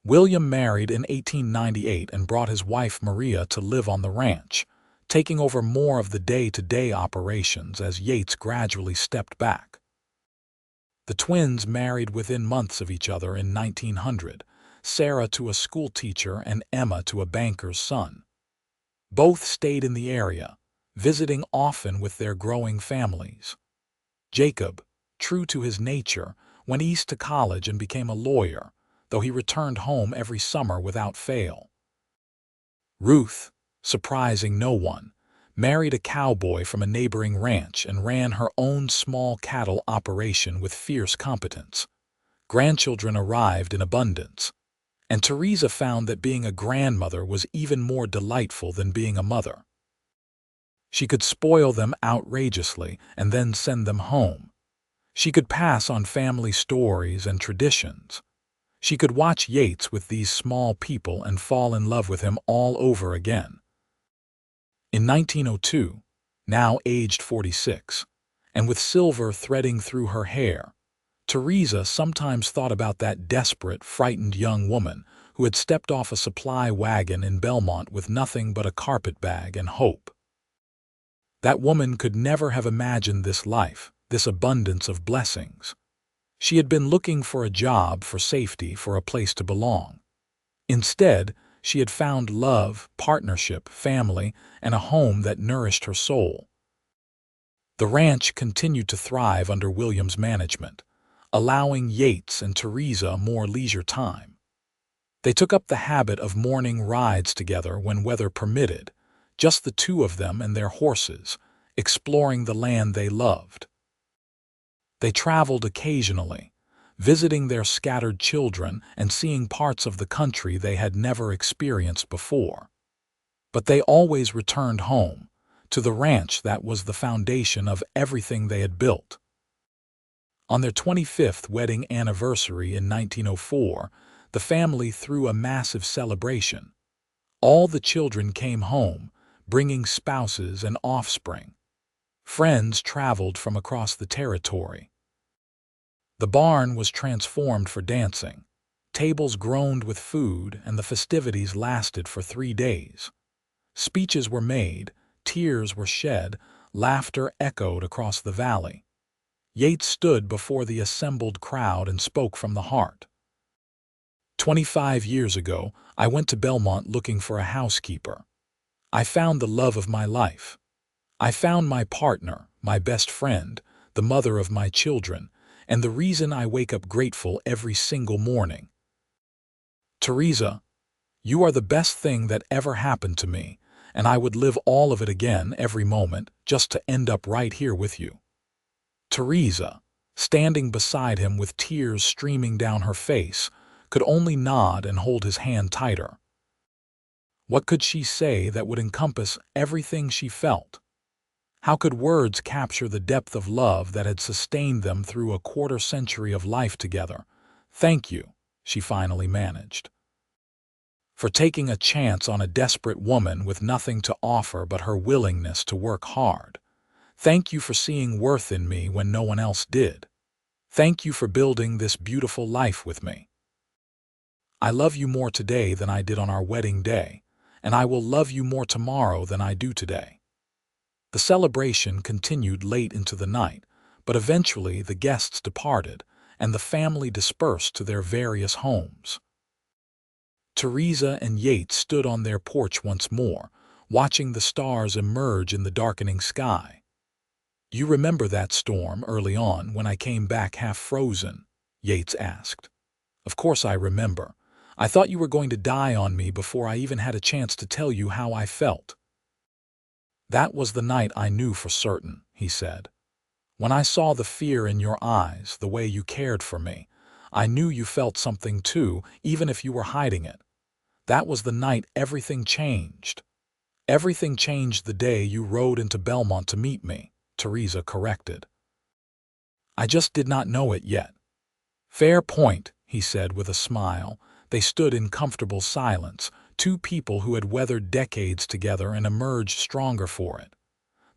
William married in 1898 and brought his wife Maria to live on the ranch, taking over more of the day-to-day operations as Yates gradually stepped back. The twins married within months of each other in 1900, Sarah to a schoolteacher and Emma to a banker's son. Both stayed in the area, visiting often with their growing families. Jacob, true to his nature, went east to college and became a lawyer, though he returned home every summer without fail. Ruth, surprising no one, married a cowboy from a neighboring ranch and ran her own small cattle operation with fierce competence. Grandchildren arrived in abundance, and Theresa found that being a grandmother was even more delightful than being a mother. She could spoil them outrageously and then send them home. She could pass on family stories and traditions. She could watch Yates with these small people and fall in love with him all over again. In 1902, now aged 46, and with silver threading through her hair, Theresa sometimes thought about that desperate, frightened young woman who had stepped off a supply wagon in Belmont with nothing but a carpetbag and hope. That woman could never have imagined this life, this abundance of blessings. She had been looking for a job, for safety, for a place to belong. Instead, she had found love, partnership, family, and a home that nourished her soul. The ranch continued to thrive under William's management, allowing Yates and Theresa more leisure time. They took up the habit of morning rides together when weather permitted, just the two of them and their horses, exploring the land they loved. They traveled occasionally, visiting their scattered children and seeing parts of the country they had never experienced before. But they always returned home, to the ranch that was the foundation of everything they had built. On their 25th wedding anniversary in 1904, the family threw a massive celebration. All the children came home, bringing spouses and offspring. Friends traveled from across the territory. The barn was transformed for dancing. Tables groaned with food, and the festivities lasted for 3 days. Speeches were made, tears were shed, laughter echoed across the valley. Yates stood before the assembled crowd and spoke from the heart. 25 years ago, I went to Belmont looking for a housekeeper. I found the love of my life. I found my partner, my best friend, the mother of my children, and the reason I wake up grateful every single morning. Theresa, you are the best thing that ever happened to me, and I would live all of it again every moment just to end up right here with you. Theresa, standing beside him with tears streaming down her face, could only nod and hold his hand tighter. What could she say that would encompass everything she felt? How could words capture the depth of love that had sustained them through a quarter-century of life together? "Thank you," she finally managed, "for taking a chance on a desperate woman with nothing to offer but her willingness to work hard. Thank you for seeing worth in me when no one else did. Thank you for building this beautiful life with me. I love you more today than I did on our wedding day, and I will love you more tomorrow than I do today." The celebration continued late into the night, but eventually the guests departed, and the family dispersed to their various homes. Theresa and Yates stood on their porch once more, watching the stars emerge in the darkening sky. "You remember that storm early on when I came back half frozen?" Yates asked. "Of course I remember. I thought you were going to die on me before I even had a chance to tell you how I felt." "That was the night I knew for certain," he said. "When I saw the fear in your eyes, the way you cared for me, I knew you felt something too, even if you were hiding it. That was the night everything changed." "Everything changed the day you rode into Belmont to meet me," Theresa corrected. "I just did not know it yet." "Fair point," he said with a smile. They stood in comfortable silence, two people who had weathered decades together and emerged stronger for it.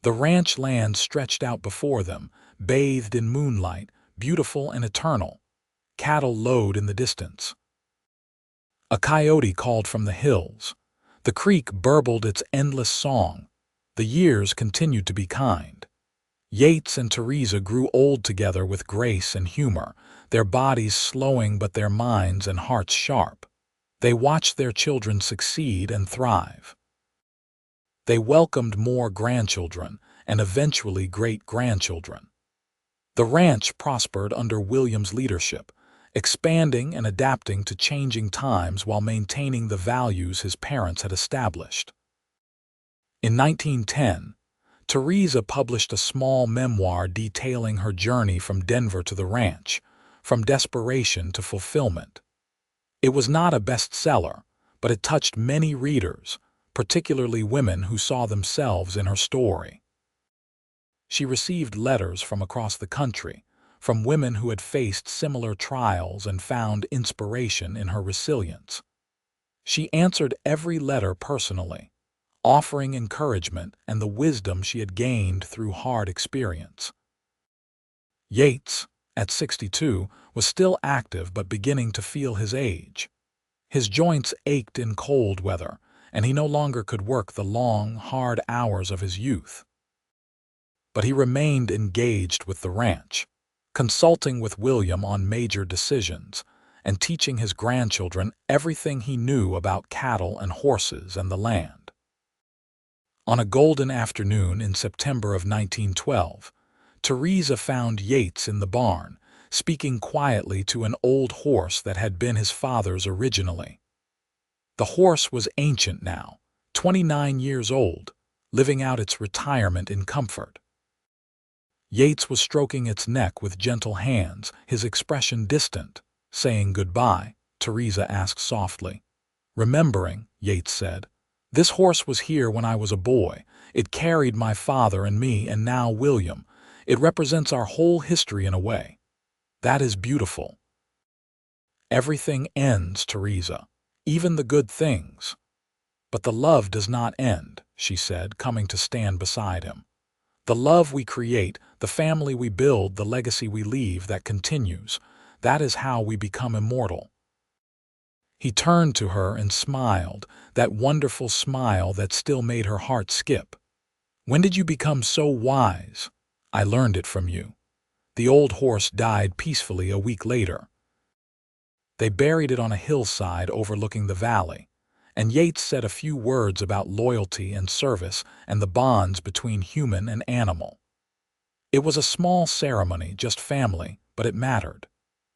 The ranch land stretched out before them, bathed in moonlight, beautiful and eternal. Cattle lowed in the distance. A coyote called from the hills. The creek burbled its endless song. The years continued to be kind. Yates and Theresa grew old together with grace and humor, their bodies slowing but their minds and hearts sharp. They watched their children succeed and thrive. They welcomed more grandchildren and eventually great-grandchildren. The ranch prospered under William's leadership, expanding and adapting to changing times while maintaining the values his parents had established. In 1910, Theresa published a small memoir detailing her journey from Denver to the ranch, from desperation to fulfillment. It was not a bestseller, but it touched many readers, particularly women who saw themselves in her story. She received letters from across the country, from women who had faced similar trials and found inspiration in her resilience. She answered every letter personally, offering encouragement and the wisdom she had gained through hard experience. Yates, at 62, was still active but beginning to feel his age. His joints ached in cold weather, and he no longer could work the long, hard hours of his youth. But he remained engaged with the ranch, consulting with William on major decisions, and teaching his grandchildren everything he knew about cattle and horses and the land. On a golden afternoon in September of 1912, Theresa found Yates in the barn, speaking quietly to an old horse that had been his father's originally. The horse was ancient now, 29 years old, living out its retirement in comfort. Yates was stroking its neck with gentle hands, his expression distant. "Saying goodbye?" Theresa asked softly. "Remembering," Yates said. "This horse was here when I was a boy. It carried my father and me and now William. It represents our whole history in a way. That is beautiful." "Everything ends, Theresa, even the good things. But the love does not end," she said, coming to stand beside him. "The love we create, the family we build, the legacy we leave that continues, that is how we become immortal." He turned to her and smiled, that wonderful smile that still made her heart skip. "When did you become so wise?" "I learned it from you." The old horse died peacefully a week later. They buried it on a hillside overlooking the valley, and Yates said a few words about loyalty and service and the bonds between human and animal. It was a small ceremony, just family, but it mattered.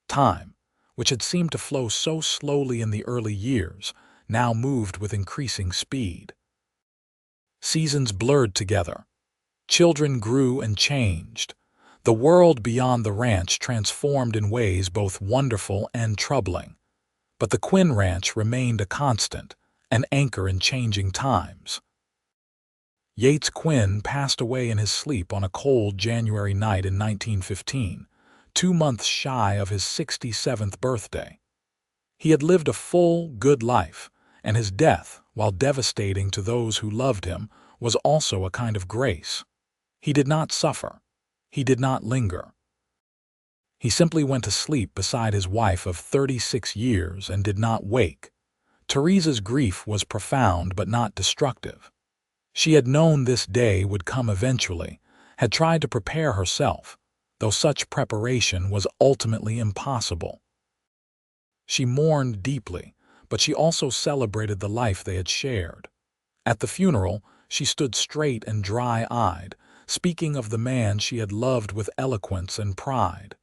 Time, which had seemed to flow so slowly in the early years, now moved with increasing speed. Seasons blurred together. Children grew and changed. The world beyond the ranch transformed in ways both wonderful and troubling. But the Quinn Ranch remained a constant, an anchor in changing times. Yates Quinn passed away in his sleep on a cold January night in 1915, 2 months shy of his 67th birthday. He had lived a full, good life, and his death, while devastating to those who loved him, was also a kind of grace. He did not suffer. He did not linger. He simply went to sleep beside his wife of 36 years and did not wake. Theresa's grief was profound but not destructive. She had known this day would come eventually, had tried to prepare herself. though such preparation was ultimately impossible. She mourned deeply, but she also celebrated the life they had shared. At the funeral, she stood straight and dry-eyed, speaking of the man she had loved with eloquence and pride.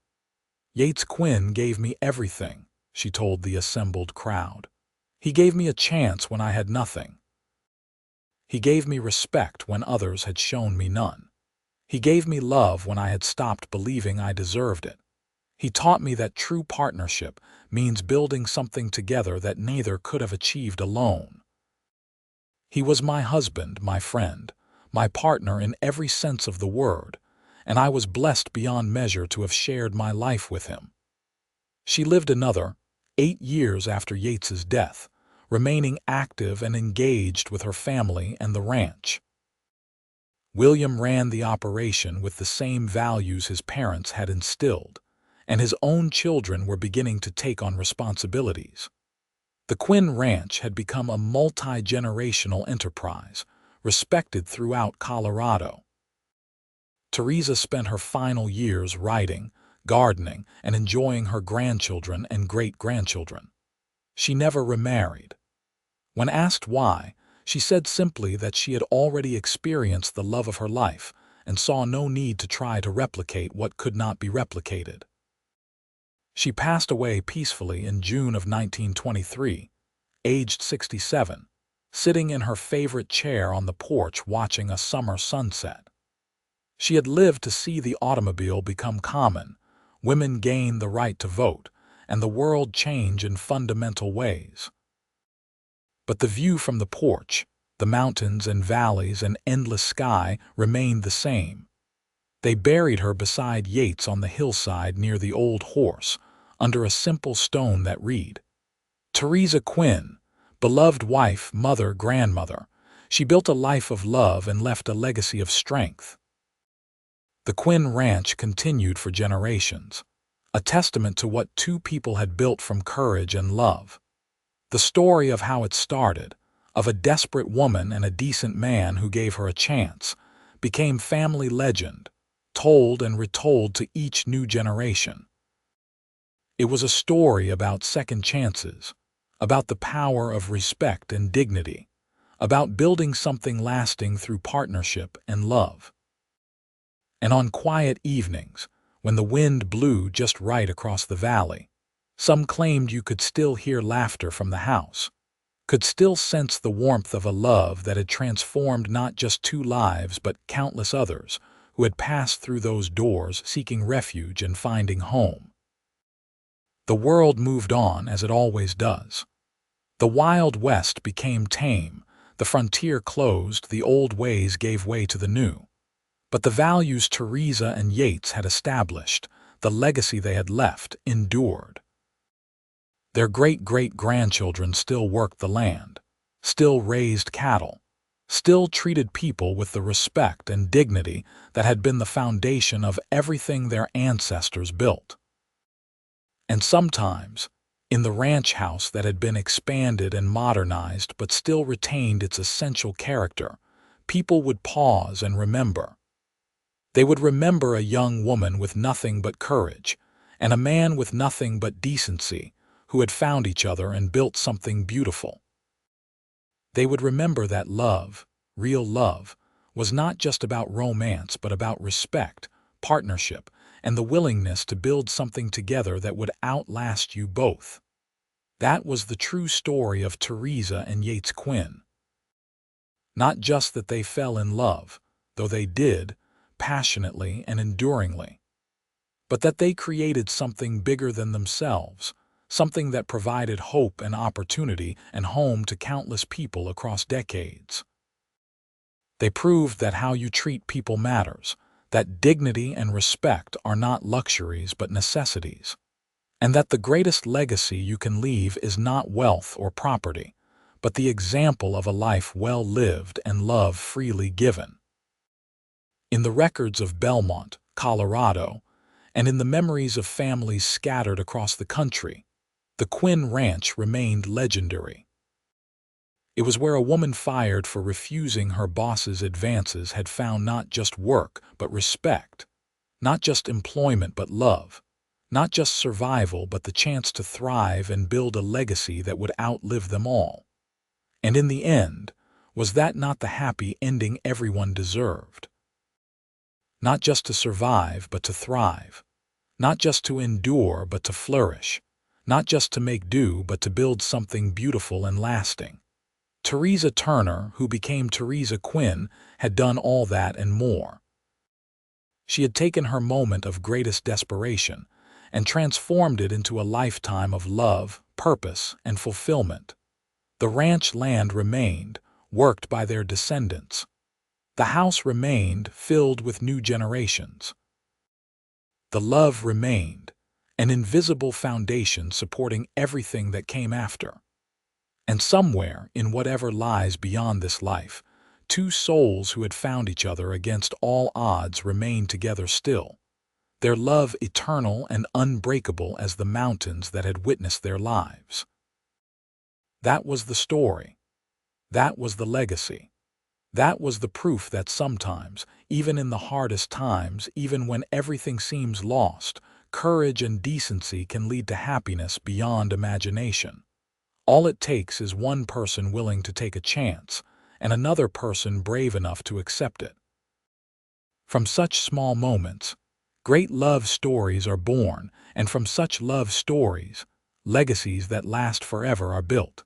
"Yates Quinn gave me everything," she told the assembled crowd. "He gave me a chance when I had nothing. He gave me respect when others had shown me none. He gave me love when I had stopped believing I deserved it. He taught me that true partnership means building something together that neither could have achieved alone. He was my husband, my friend, my partner in every sense of the word, and I was blessed beyond measure to have shared my life with him." She lived another 8 years after Yates's death, remaining active and engaged with her family and the ranch. William ran the operation with the same values his parents had instilled, and his own children were beginning to take on responsibilities. The Quinn Ranch had become a multi-generational enterprise, respected throughout Colorado. Theresa spent her final years writing, gardening, and enjoying her grandchildren and great-grandchildren. She never remarried. When asked why, she said simply that she had already experienced the love of her life and saw no need to try to replicate what could not be replicated. She passed away peacefully in June of 1923, aged 67, sitting in her favorite chair on the porch watching a summer sunset. She had lived to see the automobile become common, women gain the right to vote, and the world change in fundamental ways. But the view from the porch, the mountains and valleys and endless sky remained the same. They buried her beside Yates on the hillside near the Old Horse, under a simple stone that read, "Theresa Quinn, beloved wife, mother, grandmother. She built a life of love and left a legacy of strength." The Quinn Ranch continued for generations, a testament to what two people had built from courage and love. The story of how it started, of a desperate woman and a decent man who gave her a chance, became family legend, told and retold to each new generation. It was a story about second chances, about the power of respect and dignity, about building something lasting through partnership and love. And on quiet evenings, when the wind blew just right across the valley, some claimed you could still hear laughter from the house, could still sense the warmth of a love that had transformed not just two lives but countless others who had passed through those doors seeking refuge and finding home. The world moved on as it always does. The Wild West became tame, the frontier closed, the old ways gave way to the new. But the values Theresa and Yates had established, the legacy they had left, endured. Their great-great-grandchildren still worked the land, still raised cattle, still treated people with the respect and dignity that had been the foundation of everything their ancestors built. And sometimes, in the ranch house that had been expanded and modernized but still retained its essential character, people would pause and remember. They would remember a young woman with nothing but courage, and a man with nothing but decency, who had found each other and built something beautiful. They would remember that love, real love, was not just about romance but about respect, partnership, and the willingness to build something together that would outlast you both. That was the true story of Theresa and Yates Quinn. Not just that they fell in love, though they did, passionately and enduringly, but that they created something bigger than themselves, something that provided hope and opportunity and home to countless people across decades. They proved that how you treat people matters, that dignity and respect are not luxuries but necessities, and that the greatest legacy you can leave is not wealth or property, but the example of a life well lived and love freely given. In the records of Belmont, Colorado, and in the memories of families scattered across the country, the Quinn Ranch remained legendary. It was where a woman fired for refusing her boss's advances had found not just work but respect, Not just employment but love. Not just survival but the chance to thrive and build a legacy that would outlive them all. And in the end, was that not the happy ending everyone deserved? Not just to survive but to thrive. Not just to endure but to flourish. Not just to make do but to build something beautiful and lasting. Theresa Turner, who became Theresa Quinn, had done all that and more. She had taken her moment of greatest desperation and transformed it into a lifetime of love, purpose, and fulfillment. The ranch land remained, worked by their descendants. The house remained, filled with new generations. The love remained, an invisible foundation supporting everything that came after. And somewhere, in whatever lies beyond this life, two souls who had found each other against all odds remained together still, their love eternal and unbreakable as the mountains that had witnessed their lives. That was the story. That was the legacy. That was the proof that sometimes, even in the hardest times, even when everything seems lost, courage and decency can lead to happiness beyond imagination. All it takes is one person willing to take a chance, and another person brave enough to accept it. From such small moments, great love stories are born, and from such love stories, legacies that last forever are built.